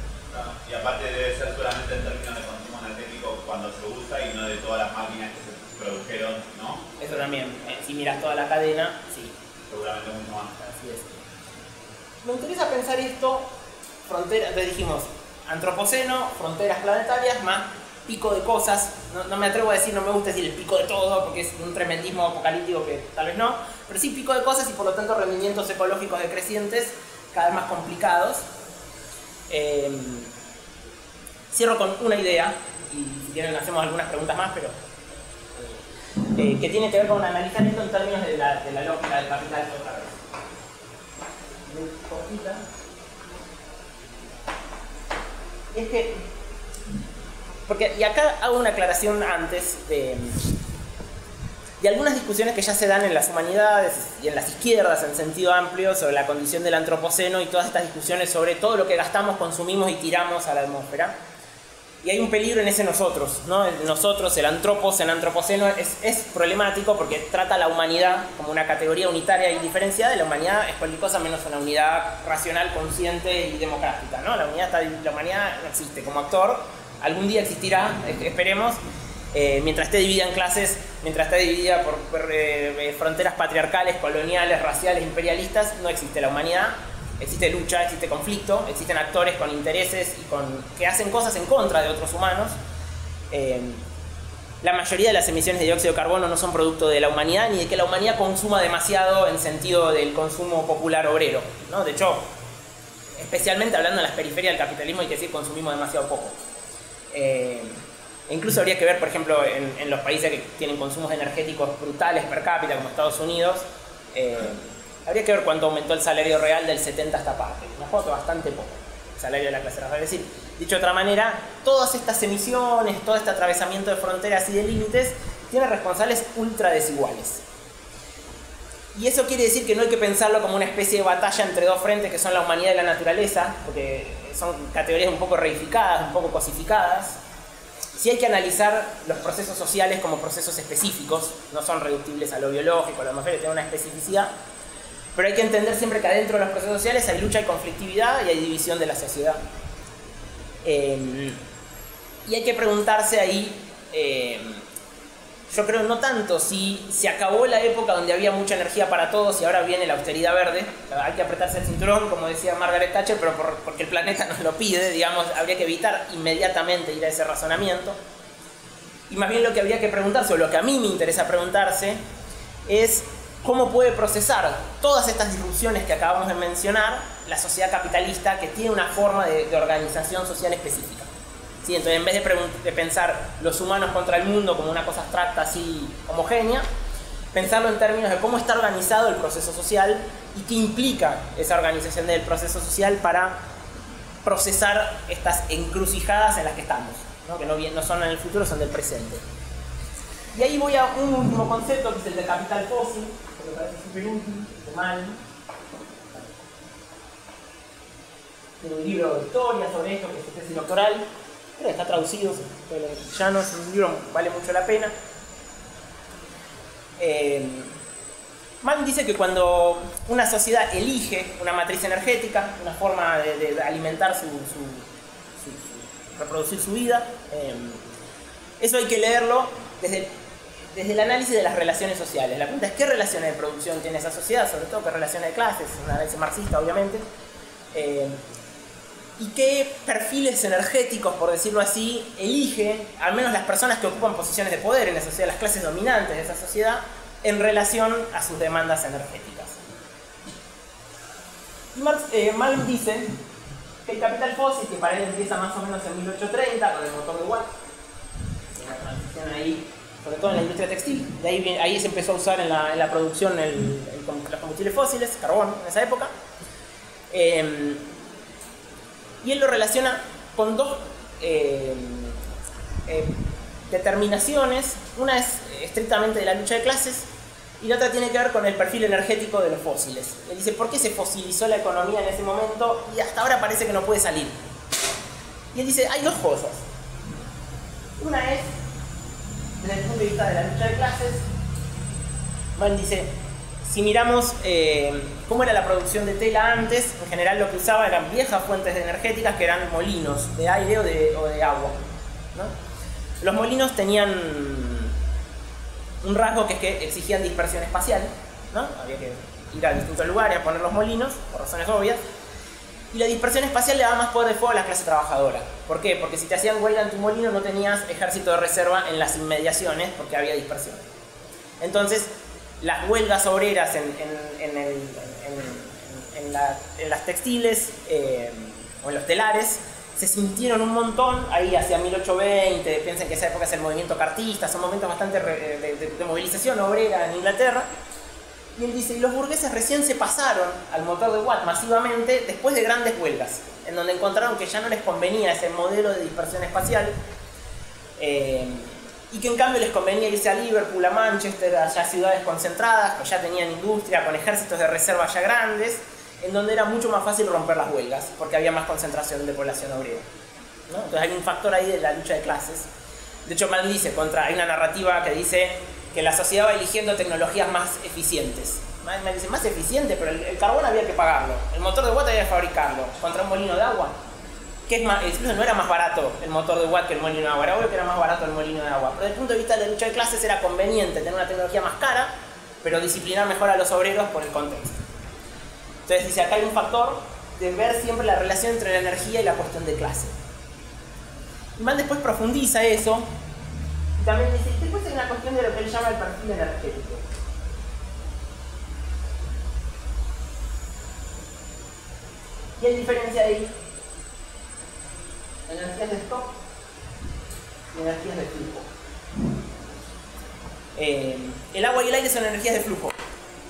Y aparte debe ser solamente en términos de consumo energético cuando se usa y no de todas las máquinas que se produjeron, ¿no?
Eso también, si miras toda la cadena, sí.
Seguramente mucho más.
Así es. Me interesa pensar esto, frontera, entonces dijimos, antropoceno, fronteras planetarias, más pico de cosas. No me atrevo a decir, no me gusta decir el pico de todo, porque es un tremendismo apocalíptico que tal vez no, pero sí pico de cosas y por lo tanto rendimientos ecológicos decrecientes cada vez más complicados. Cierro con una idea, y si quieren hacemos algunas preguntas más, pero que tiene que ver con analizar esto en términos de la lógica del capital otra vez. Muy cortita. Es que, y acá hago una aclaración antes de algunas discusiones que ya se dan en las humanidades y en las izquierdas en sentido amplio sobre la condición del antropoceno y todas estas discusiones sobre todo lo que gastamos, consumimos y tiramos a la atmósfera. Y hay un peligro en ese nosotros, ¿no? El nosotros, el antropoceno es problemático porque trata a la humanidad como una categoría unitaria y diferenciada, y la humanidad es cualquier cosa menos una unidad racional, consciente y democrática, ¿no? La humanidad no existe como actor, algún día existirá, esperemos, mientras esté dividida en clases, mientras esté dividida por fronteras patriarcales, coloniales, raciales, imperialistas, no existe la humanidad. Existe lucha, existe conflicto, existen actores con intereses y que hacen cosas en contra de otros humanos. La mayoría de las emisiones de dióxido de carbono no son producto de la humanidad ni de que la humanidad consuma demasiado en sentido del consumo popular obrero, ¿no? De hecho, especialmente hablando en las periferias del capitalismo, hay que decir que consumimos demasiado poco. Incluso habría que ver, por ejemplo, en los países que tienen consumos energéticos brutales per cápita, como Estados Unidos, habría que ver cuánto aumentó el salario real del 70 hasta parte. Una foto bastante poco. El salario de la clase real. Es decir, dicho de otra manera, todas estas emisiones, todo este atravesamiento de fronteras y de límites, tienen responsables ultra desiguales. Y eso quiere decir que no hay que pensarlo como una especie de batalla entre dos frentes que son la humanidad y la naturaleza, porque son categorías un poco reificadas, un poco cosificadas. Sí hay que analizar los procesos sociales como procesos específicos, no son reductibles a lo biológico, a lo atmosférico, tienen una especificidad. Pero hay que entender siempre que adentro de los procesos sociales hay lucha y conflictividad y hay división de la sociedad. Y hay que preguntarse ahí, yo creo no tanto si se acabó la época donde había mucha energía para todos y ahora viene la austeridad verde. Hay que apretarse el cinturón, como decía Margaret Thatcher, pero porque el planeta nos lo pide, digamos, habría que evitar inmediatamente ir a ese razonamiento. Y más bien lo que habría que preguntarse, o lo que a mí me interesa preguntarse, es cómo puede procesar todas estas disrupciones que acabamos de mencionar la sociedad capitalista, que tiene una forma de organización social específica. ¿Sí? Entonces, en vez de pensar los humanos contra el mundo como una cosa abstracta así homogénea, pensarlo en términos de cómo está organizado el proceso social y qué implica esa organización del proceso social para procesar estas encrucijadas en las que estamos, ¿no? Que no son en el futuro, son del presente. Y ahí voy a un último concepto, que es el de capital fósil, que me parece súper útil, mal. Tengo un libro de historia sobre esto, que es su tesis doctoral. Creo que está traducido, ya no es un libro, vale mucho la pena. Mann dice que cuando una sociedad elige una matriz energética, una forma de alimentar reproducir su vida, eso hay que leerlo desde el análisis de las relaciones sociales. La pregunta es qué relaciones de producción tiene esa sociedad, sobre todo qué relaciones de clases, un análisis marxista obviamente, y qué perfiles energéticos, por decirlo así, elige al menos las personas que ocupan posiciones de poder en la sociedad, las clases dominantes de esa sociedad, en relación a sus demandas energéticas. Y Malm dice que el capital fósil, que para él empieza más o menos en 1830 con el motor de Watt, una transición ahí, sobre todo en la industria textil, de ahí se empezó a usar en la producción los combustibles fósiles, carbón en esa época, y él lo relaciona con dos determinaciones. Una es estrictamente de la lucha de clases y la otra tiene que ver con el perfil energético de los fósiles. Él dice, ¿por qué se fosilizó la economía en ese momento y hasta ahora parece que no puede salir? Y él dice, hay dos cosas. Una es, desde el punto de vista de la lucha de clases, Mann dice, si miramos cómo era la producción de tela antes, en general lo que usaba eran viejas fuentes energéticas que eran molinos de aire o de agua, ¿no? Los molinos tenían un rasgo que es que exigían dispersión espacial, ¿no? Había que ir a distintos lugares a poner los molinos, por razones obvias. Y la dispersión espacial le daba más poder de fuego a la clase trabajadora. ¿Por qué? Porque si te hacían huelga en tu molino no tenías ejército de reserva en las inmediaciones porque había dispersión. Entonces, las huelgas obreras en las textiles o en los telares se sintieron un montón ahí hacia 1820. Piensen que esa época es el movimiento cartista, son momentos bastante de movilización obrera en Inglaterra. Y él dice, y los burgueses recién se pasaron al motor de Watt masivamente después de grandes huelgas, en donde encontraron que ya no les convenía ese modelo de dispersión espacial, y que en cambio les convenía irse a Liverpool, a Manchester, a ya ciudades concentradas, que ya tenían industria, con ejércitos de reserva ya grandes, en donde era mucho más fácil romper las huelgas, porque había más concentración de población obrera, ¿no? Entonces hay un factor ahí de la lucha de clases. De hecho, Mal dice, hay una narrativa que dice que la sociedad va eligiendo tecnologías más eficientes. Me dice, más eficiente, pero el carbón había que pagarlo. El motor de Watt había que fabricarlo. Contra un molino de agua. ¿Qué es más? Incluso no era más barato el motor de Watt que el molino de agua. Era obvio que era más barato el molino de agua. Pero desde el punto de vista de la lucha de clases era conveniente tener una tecnología más cara, pero disciplinar mejor a los obreros por el contexto. Entonces dice, acá hay un factor de ver siempre la relación entre la energía y la cuestión de clase. Y Mann después profundiza eso. Y también dice, después hay una cuestión de lo que él llama el perfil energético. Y él diferencia ahí energías de stock y energías de flujo. El agua y el aire son energías de flujo.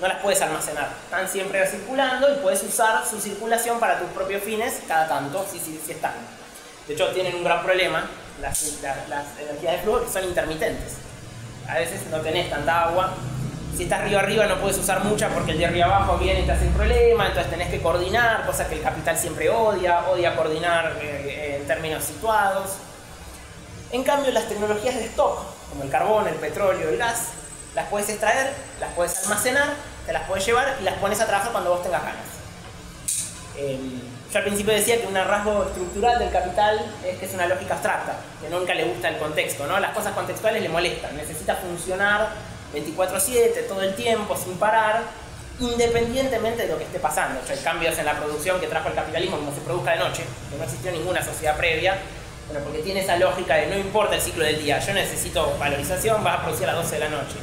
No las puedes almacenar. Están siempre circulando y puedes usar su circulación para tus propios fines cada tanto, si están. De hecho, tienen un gran problema, las energías de flujo, que son intermitentes. A veces no tenés tanta agua. Si estás río arriba no puedes usar mucha porque el de río abajo viene y te hace un problema, entonces tenés que coordinar, cosa que el capital siempre odia coordinar en términos situados. En cambio, las tecnologías de stock, como el carbón, el petróleo, el gas, las puedes extraer, las puedes almacenar, te las puedes llevar y las pones a trabajar cuando vos tengas ganas. Yo al principio decía que un rasgo estructural del capital es que es una lógica abstracta, que nunca le gusta el contexto, ¿no? Las cosas contextuales le molestan, necesita funcionar 24/7, todo el tiempo, sin parar, independientemente de lo que esté pasando. O sea, hay cambios en la producción que trajo el capitalismo, como se produzca de noche, que no existió ninguna sociedad previa, bueno, porque tiene esa lógica de no importa el ciclo del día, yo necesito valorización, vas a producir a las 12 de la noche.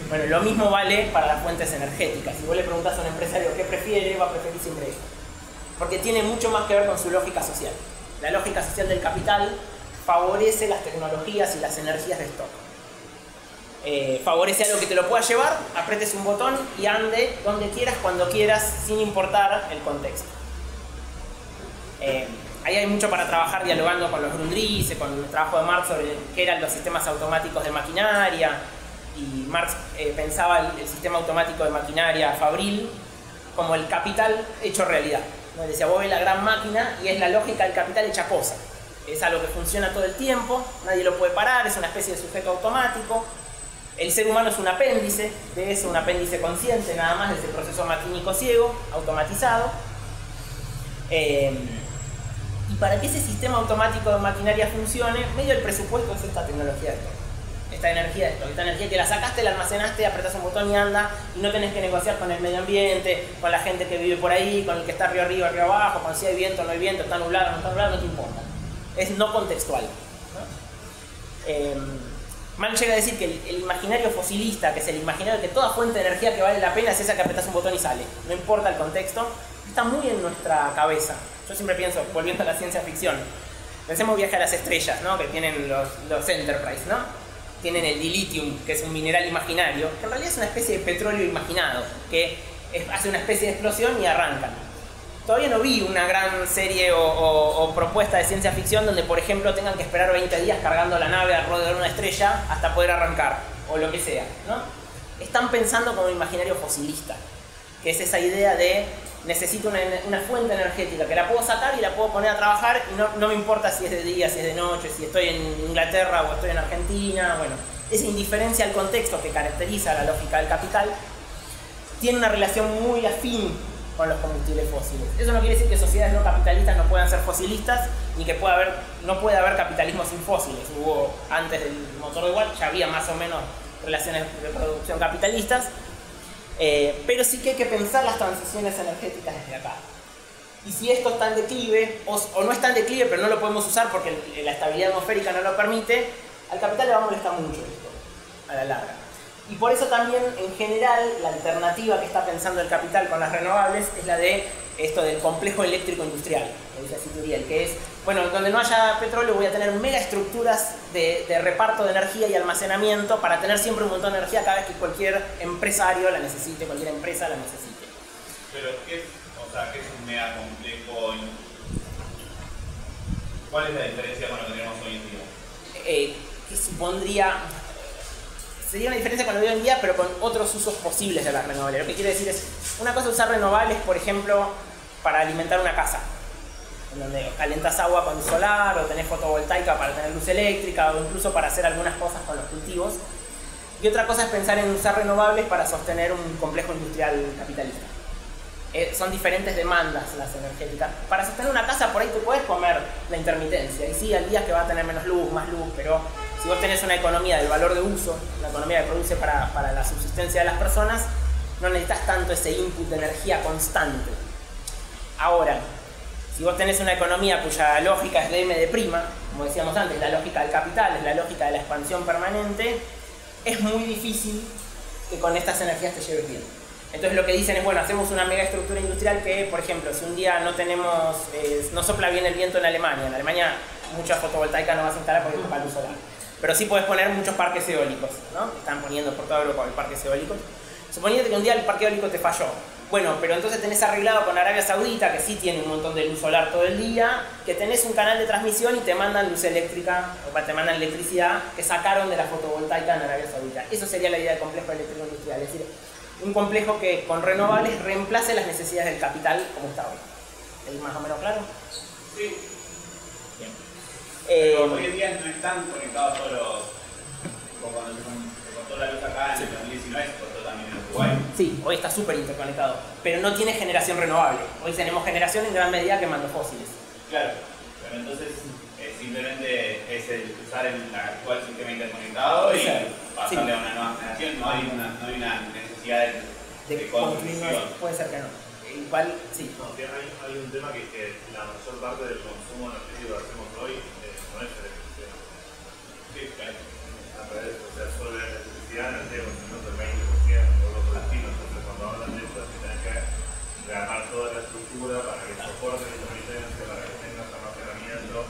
Bueno, lo mismo vale para las fuentes energéticas. Si vos le preguntás a un empresario qué prefiere, va a preferir siempre eso. Porque tiene mucho más que ver con su lógica social. La lógica social del capital favorece las tecnologías y las energías de stock. Favorece algo que te lo pueda llevar, apretes un botón y ande donde quieras, cuando quieras, sin importar el contexto. Ahí hay mucho para trabajar dialogando con los Grundrisse, con el trabajo de Marx sobre qué eran los sistemas automáticos de maquinaria. Y Marx pensaba el sistema automático de maquinaria fabril como el capital hecho realidad. ¿No? Decía, vos ves la gran máquina y es la lógica del capital hecha cosa. Es algo que funciona todo el tiempo, nadie lo puede parar, es una especie de sujeto automático. El ser humano es un apéndice de eso, un apéndice consciente nada más de ese proceso maquínico ciego, automatizado. Y para que ese sistema automático de maquinaria funcione, medio del presupuesto es esta tecnología de stock. Esta energía de stock, esta energía que la sacaste, la almacenaste, apretás un botón y anda, y no tenés que negociar con el medio ambiente, con la gente que vive por ahí, con el que está río arriba, río abajo, con si hay viento, no hay viento, está nublado, no está nublado, no te importa. Es no contextual, ¿no? Mann llega a decir que el imaginario fosilista, que es el imaginario que toda fuente de energía que vale la pena es esa que apretás un botón y sale, no importa el contexto, está muy en nuestra cabeza. Yo siempre pienso, volviendo a la ciencia ficción, pensemos Viaje a las Estrellas, ¿no? Que tienen los Enterprise, ¿no? Tienen el dilithium, que es un mineral imaginario, que en realidad es una especie de petróleo imaginado, que hace una especie de explosión y arrancan. Todavía no vi una gran serie o propuesta de ciencia ficción donde, por ejemplo, tengan que esperar 20 días cargando la nave alrededor de una estrella hasta poder arrancar, o lo que sea, ¿no? Están pensando como un imaginario fosilista, que es esa idea de necesito una fuente energética que la puedo sacar y la puedo poner a trabajar y no me importa si es de día, si es de noche, si estoy en Inglaterra o estoy en Argentina. Bueno, esa indiferencia al contexto que caracteriza la lógica del capital tiene una relación muy afín con los combustibles fósiles. Eso no quiere decir que sociedades no capitalistas no puedan ser fosilistas, ni que no puede haber capitalismo sin fósiles. Hubo, antes del motor de Watt, ya había más o menos relaciones de producción capitalistas, pero sí que hay que pensar las transiciones energéticas desde acá. Y si esto está en declive, o no está en declive, pero no lo podemos usar porque la estabilidad atmosférica no lo permite, al capital le va a molestar mucho esto, a la larga. Y por eso también, en general, la alternativa que está pensando el capital con las renovables es la de esto del complejo eléctrico industrial, que dice así Turiel, que es, bueno, donde no haya petróleo voy a tener mega estructuras de reparto de energía y almacenamiento para tener siempre un montón de energía cada vez que cualquier empresario la necesite, cualquier empresa la necesite.
Pero, ¿qué es un mega complejo? ¿Cuál es la diferencia con lo que tenemos hoy en día?
Que supondría... Sería una diferencia con lo de hoy en día, pero con otros usos posibles de las renovables. Lo que quiere decir es, una cosa es usar renovables, por ejemplo, para alimentar una casa, en donde calentas agua con solar, o tenés fotovoltaica para tener luz eléctrica, o incluso para hacer algunas cosas con los cultivos. Y otra cosa es pensar en usar renovables para sostener un complejo industrial capitalista. Son diferentes demandas las energéticas. Para sostener una casa por ahí tú puedes comer la intermitencia, y sí, hay días que va a tener menos luz, más luz, pero si vos tenés una economía del valor de uso, una economía que produce para la subsistencia de las personas, no necesitas tanto ese input de energía constante. Ahora, si vos tenés una economía cuya lógica es de M', como decíamos antes, la lógica del capital, es la lógica de la expansión permanente, es muy difícil que con estas energías te lleves bien. Entonces lo que dicen es, bueno, hacemos una mega estructura industrial que, por ejemplo, si un día no sopla bien el viento en Alemania mucha fotovoltaica no vas a instalar porque toca luz solar. Pero sí puedes poner muchos parques eólicos, ¿no? Están poniendo por toda Europa parques eólicos. Suponiendo que un día el parque eólico te falló. Bueno, pero entonces tenés arreglado con Arabia Saudita, que sí tiene un montón de luz solar todo el día, que tenés un canal de transmisión y te mandan luz eléctrica, o te mandan electricidad que sacaron de la fotovoltaica en Arabia Saudita. Eso sería la idea de complejo eléctrico industrial, es decir, un complejo que con renovables reemplace las necesidades del capital como está hoy. ¿Es más o menos claro?
Sí.
Bien.
Hoy en día no están conectados todos los... Como cuando se cortó la luz acá en el 2019, se cortó también en Uruguay.
Sí, hoy está súper interconectado, pero no tiene generación renovable. Hoy tenemos generación en gran medida quemando fósiles.
Claro, pero entonces simplemente es el usar el actual sistema interconectado y pasarle a una nueva generación. No hay una necesidad de construcción.
Puede ser que no. Igual, sí.
No, hay un tema que es que la mayor parte del consumo energético que hacemos hoy no es electricidad.
Sí, claro.
A través, o sea, solo la electricidad no tiene consumimiento del 20% o algo por el estilo. Entonces, cuando hablan de eso, que tenés que rearmar toda la estructura para que soporte la intermitencia, para que tengas almacenamiento,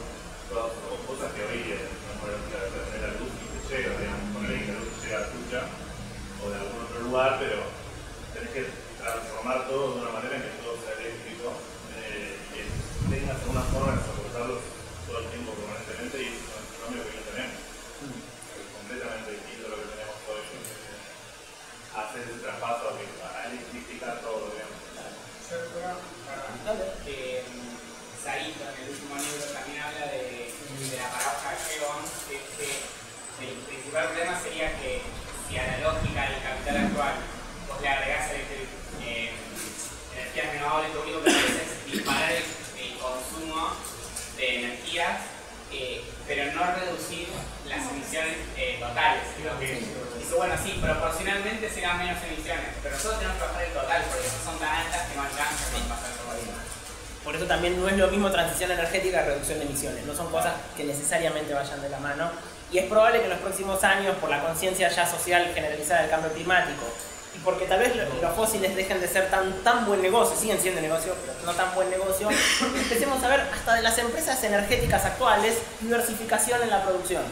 todas cosas que hoy no podemos tener la luz y te llega, digamos, poner que la luz llega a tuya o de algún otro lugar, pero tenés que transformar todo de una manera en que todo sea eléctrico, que tengas alguna forma de soportarlo todo el tiempo permanentemente, y eso es el cambio que no tenemos. Es completamente distinto a lo que tenemos hoy. Hacer ese traspaso a electrificar todo, digamos.
Sarito en el último libro también habla de la paradoja de Hegel, que el principal problema sería que si a la lógica del capital actual vos le agregás energías renovables, lo único que haces es disparar el consumo de energías, pero no reducir las emisiones totales. Dice, bueno, sí, proporcionalmente serán menos emisiones, pero nosotros tenemos que bajar el total porque son tan altas que no alcanzan con pasar por ahí.
Por eso también no es lo mismo transición energética que reducción de emisiones. No son cosas que necesariamente vayan de la mano. Y es probable que en los próximos años, por la conciencia ya social generalizada del cambio climático, y porque tal vez los fósiles dejen de ser tan buen negocio, siguen siendo negocio, pero no tan buen negocio, empecemos a ver hasta de las empresas energéticas actuales diversificación en la producción.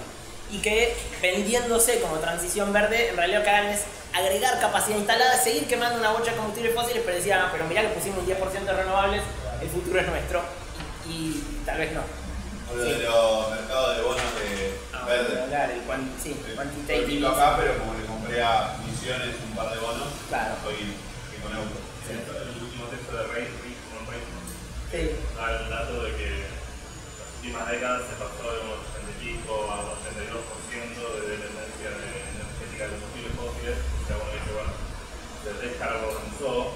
Y que vendiéndose como transición verde, en realidad lo que hagan es agregar capacidad instalada, seguir quemando una bocha de combustibles fósiles, pero decían, pero mirá que pusimos un 10% de renovables, el futuro es nuestro, y tal vez no.
O lo de los mercados de bonos verdes.
Claro, quantitative.
Acá, pero como le compré a Misiones un par de bonos,
claro.
Estoy con euros.
El último texto de Reis,
Sí.
da el dato de que las últimas décadas se pasó de un 80 y pico a un 82% de dependencia energética de combustibles fósiles. O sea, uno dice, bueno, se descarbonizó,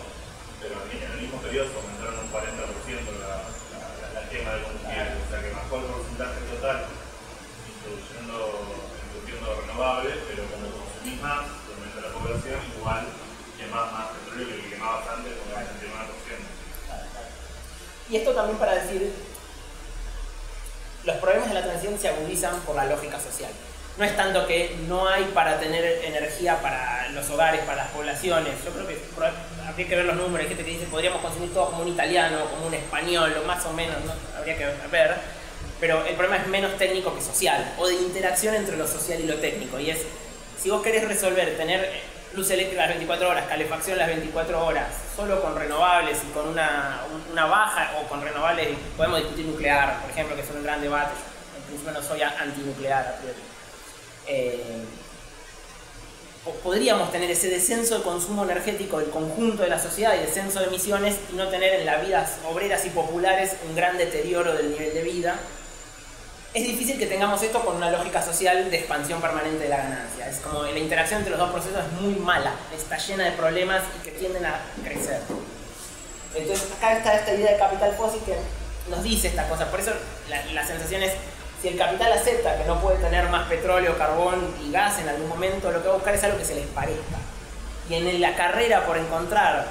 pero en el mismo periodo se aumentaron un 40% la quema de combustibles. O sea, que bajó el porcentaje total introduciendo renovables, pero como consumís más, aumenta la población, igual quemás más petróleo que quemabas antes con el 69%.
Y esto también para decir, los problemas de la transición se agudizan por la lógica social. No es tanto que no hay para tener energía para los hogares, para las poblaciones. Yo creo que habría que ver los números. Hay gente que dice podríamos consumir todo como un italiano, como un español, o más o menos, ¿no? Habría que ver. Pero el problema es menos técnico que social, o de interacción entre lo social y lo técnico. Y es, si vos querés resolver tener luz eléctrica las 24 horas, calefacción las 24 horas, solo con renovables y con una baja, o con renovables, podemos discutir nuclear, por ejemplo, que es un gran debate. Yo, en principio no soy antinuclear a priori. Podríamos tener ese descenso de consumo energético del conjunto de la sociedad y descenso de emisiones y no tener en las vidas obreras y populares un gran deterioro del nivel de vida. Es difícil que tengamos esto con una lógica social de expansión permanente de la ganancia. Es como la interacción entre los dos procesos es muy mala, está llena de problemas y que tienden a crecer. Entonces acá está esta idea de capital fósil que nos dice esta cosa. Por eso la sensación es, si el capital acepta que no puede tener más petróleo, carbón y gas en algún momento, lo que va a buscar es algo que se les parezca. Y en la carrera por encontrar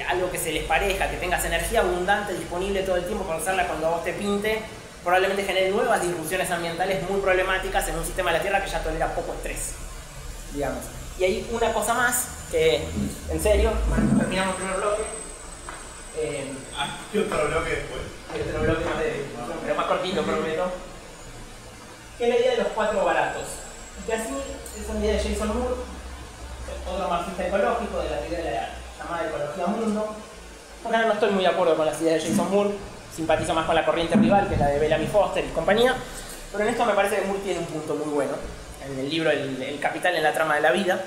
algo que se les parezca, que tengas energía abundante disponible todo el tiempo para usarla cuando a vos te pinte, probablemente genere nuevas disrupciones ambientales muy problemáticas en un sistema de la Tierra que ya tolera poco estrés, digamos. Y hay una cosa más que, en serio, bueno, terminamos el primer bloque.
¿Qué otro bloque después?
Hay otro bloque más pero más cortito, prometo. Que es la idea de los 4 baratos. Y que así es una idea de Jason Moore, otro marxista ecológico de la teoría de la llamada ecología mundo. Porque no estoy muy de acuerdo con las ideas de Jason Moore, simpatizo más con la corriente rival, que es la de Bellamy Foster y compañía, pero en esto me parece que Moore tiene un punto muy bueno, en el libro El capital en la trama de la vida,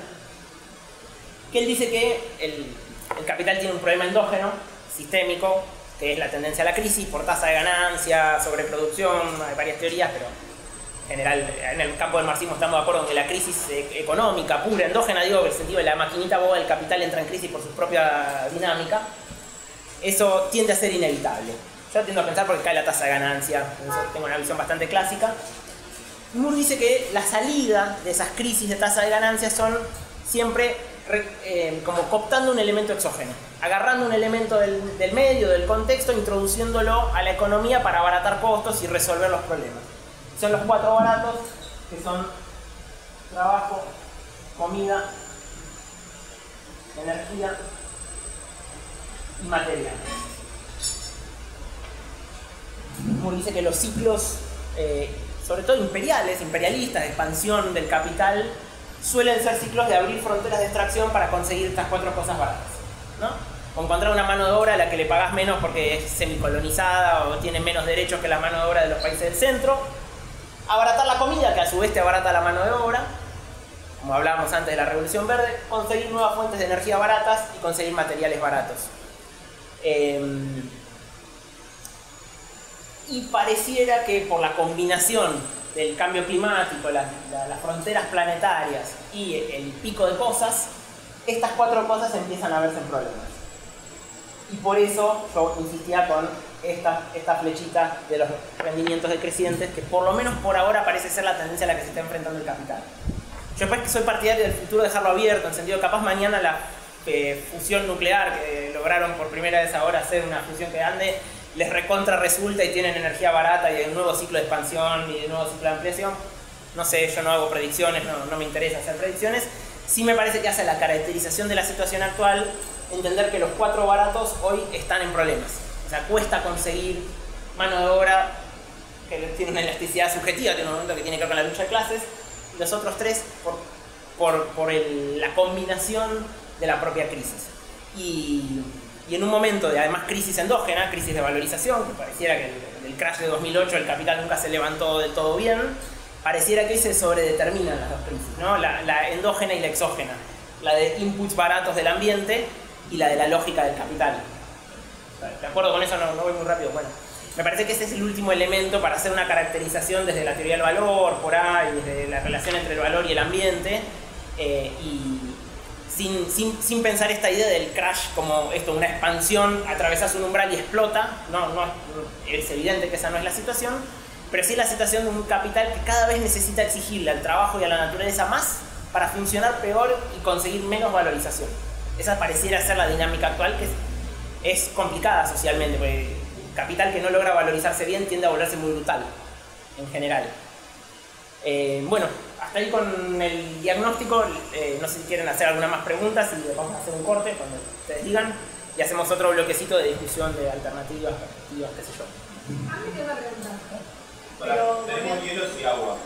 que él dice que el capital tiene un problema endógeno, sistémico, que es la tendencia a la crisis por tasa de ganancia, sobreproducción. Hay varias teorías, pero en general en el campo del marxismo estamos de acuerdo en que la crisis económica pura, endógena, digo, en el sentido de la maquinita boba del capital entra en crisis por su propia dinámica, eso tiende a ser inevitable. Yo tiendo a pensar porque cae la tasa de ganancia, tengo una visión bastante clásica. Moore dice que la salida de esas crisis de tasa de ganancia son siempre como cooptando un elemento exógeno, agarrando un elemento del medio, del contexto, introduciéndolo a la economía para abaratar costos y resolver los problemas. Son los 4 baratos, que son trabajo, comida, energía y material. Moore dice que los ciclos, sobre todo imperialistas, de expansión del capital, suelen ser ciclos de abrir fronteras de extracción para conseguir estas 4 cosas baratas, ¿no? O encontrar una mano de obra a la que le pagás menos porque es semicolonizada o tiene menos derechos que la mano de obra de los países del centro. Abaratar la comida, que a su vez te abarata la mano de obra, como hablábamos antes de la Revolución Verde. Conseguir nuevas fuentes de energía baratas y conseguir materiales baratos. Y pareciera que por la combinación del cambio climático, las fronteras planetarias y el pico de cosas, estas 4 cosas empiezan a verse en problemas. Y por eso yo insistía con esta flechita de los rendimientos decrecientes, que por lo menos por ahora parece ser la tendencia a la que se está enfrentando el capital. Yo después que soy partidario del futuro dejarlo abierto, en el sentido capaz mañana la fusión nuclear, que lograron por primera vez ahora hacer una fusión que ande, les recontra resulta y tienen energía barata y hay un nuevo ciclo de expansión y un nuevo ciclo de ampliación. No sé, yo no hago predicciones, no me interesa hacer predicciones. Sí me parece que hace la caracterización de la situación actual entender que los 4 baratos hoy están en problemas. O sea, cuesta conseguir mano de obra que tiene una elasticidad subjetiva, tiene un momento que tiene que ver con la lucha de clases, y los otros 3 por la combinación de la propia crisis. Y en un momento de además crisis endógena, crisis de valorización, que pareciera que del crash de 2008 el capital nunca se levantó del todo bien, pareciera que hoy se sobredeterminan las 2 crisis, ¿no? La endógena y la exógena, la de inputs baratos del ambiente y la de la lógica del capital. ¿De acuerdo con eso? No voy muy rápido. Bueno, me parece que ese es el último elemento para hacer una caracterización desde la teoría del valor, por ahí, desde la relación entre el valor y el ambiente, y sin pensar esta idea del crash como esto, una expansión, atravesas un umbral y explota. No, es evidente que esa no es la situación, pero sí es la situación de un capital que cada vez necesita exigirle al trabajo y a la naturaleza más para funcionar peor y conseguir menos valorización. Esa pareciera ser la dinámica actual, que es complicada socialmente, porque capital que no logra valorizarse bien tiende a volverse muy brutal, en general. Bueno, hasta ahí con el diagnóstico. No sé si quieren hacer alguna más preguntas y vamos a hacer un corte cuando ustedes digan y hacemos otro bloquecito de discusión de alternativas, perspectivas, qué sé yo.
A mí me queda una pregunta.
Tenemos hielos y agua.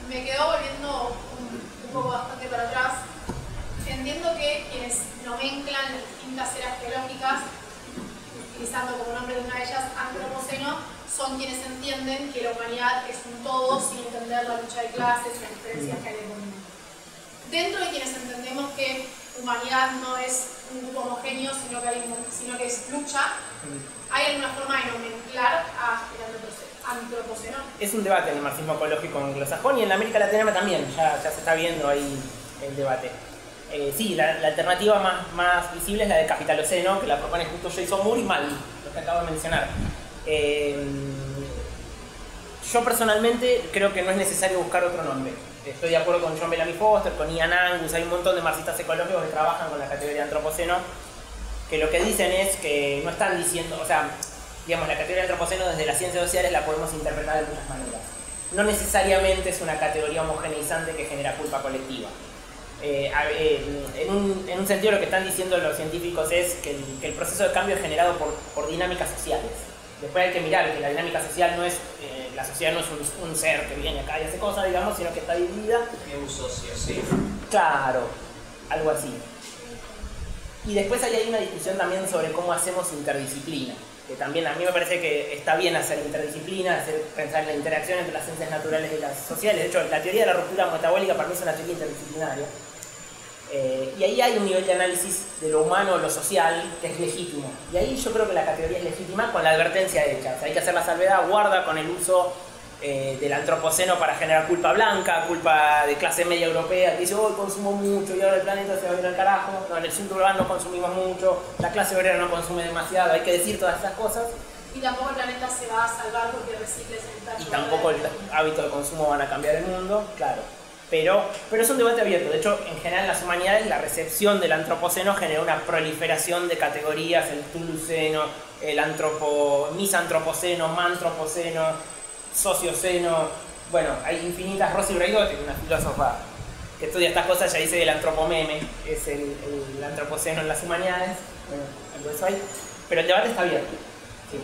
Me quedó volviendo un poco bastante para atrás. Entiendo que quienes nomenclan las distintas eras geológicas, utilizando como nombre de una de ellas antropoceno, son quienes entienden que la humanidad es un todo sin entender la lucha de clases y las diferencias que hay de mundo. Dentro de quienes entendemos que humanidad no es un grupo homogéneo, sino que es lucha, ¿hay alguna forma de nomenclar al antropoceno?
Es un debate en el marxismo ecológico anglosajón y en la América Latina también, ya se está viendo ahí el debate. Sí, la alternativa más visible es la de Capitaloceno, que la propone justo Jason Moore y Maldi, lo que acabo de mencionar. Yo personalmente creo que no es necesario buscar otro nombre. Estoy de acuerdo con John Bellamy Foster, con Ian Angus, hay un montón de marxistas ecológicos que trabajan con la categoría de antropoceno, que lo que dicen es que no están diciendo, o sea, digamos, la categoría de antropoceno desde las ciencias sociales la podemos interpretar de muchas maneras. No necesariamente es una categoría homogeneizante que genera culpa colectiva. En un sentido lo que están diciendo los científicos es que el proceso de cambio es generado por dinámicas sociales. Después hay que mirar que la dinámica social no es, la sociedad no es un ser que viene acá y hace cosas, digamos, sino que está dividida.
Es un socio, sí.
Claro, algo así. Y después hay una discusión también sobre cómo hacemos interdisciplina, que también a mí me parece que está bien hacer interdisciplina, pensar en la interacción entre las ciencias naturales y las sociales. De hecho, la teoría de la ruptura metabólica para mí es una teoría interdisciplinaria. Y ahí hay un nivel de análisis de lo humano o lo social que es legítimo. Y ahí yo creo que la categoría es legítima con la advertencia hecha. O sea, hay que hacer la salvedad, guarda con el uso del antropoceno para generar culpa blanca, culpa de clase media europea, que dice, hoy consumo mucho y ahora el planeta se va a ir al carajo. No, en el sur urbano no consumimos mucho, la clase obrera no consume demasiado, hay que decir todas esas cosas.
Y tampoco el planeta se va a salvar porque recicles el tacho.
Y tampoco el hábito de consumo van a cambiar el mundo, claro. Pero es un debate abierto. De hecho, en general en las humanidades la recepción del antropoceno generó una proliferación de categorías, el tuluceno, el misantropoceno, mantropoceno, socioceno. Bueno, hay infinitas. Rosy Braidotti, una filósofa que estudia estas cosas, ya dice que el antropomeme es el antropoceno en las humanidades. Bueno, algo de eso hay. Pero el debate está abierto. Sí.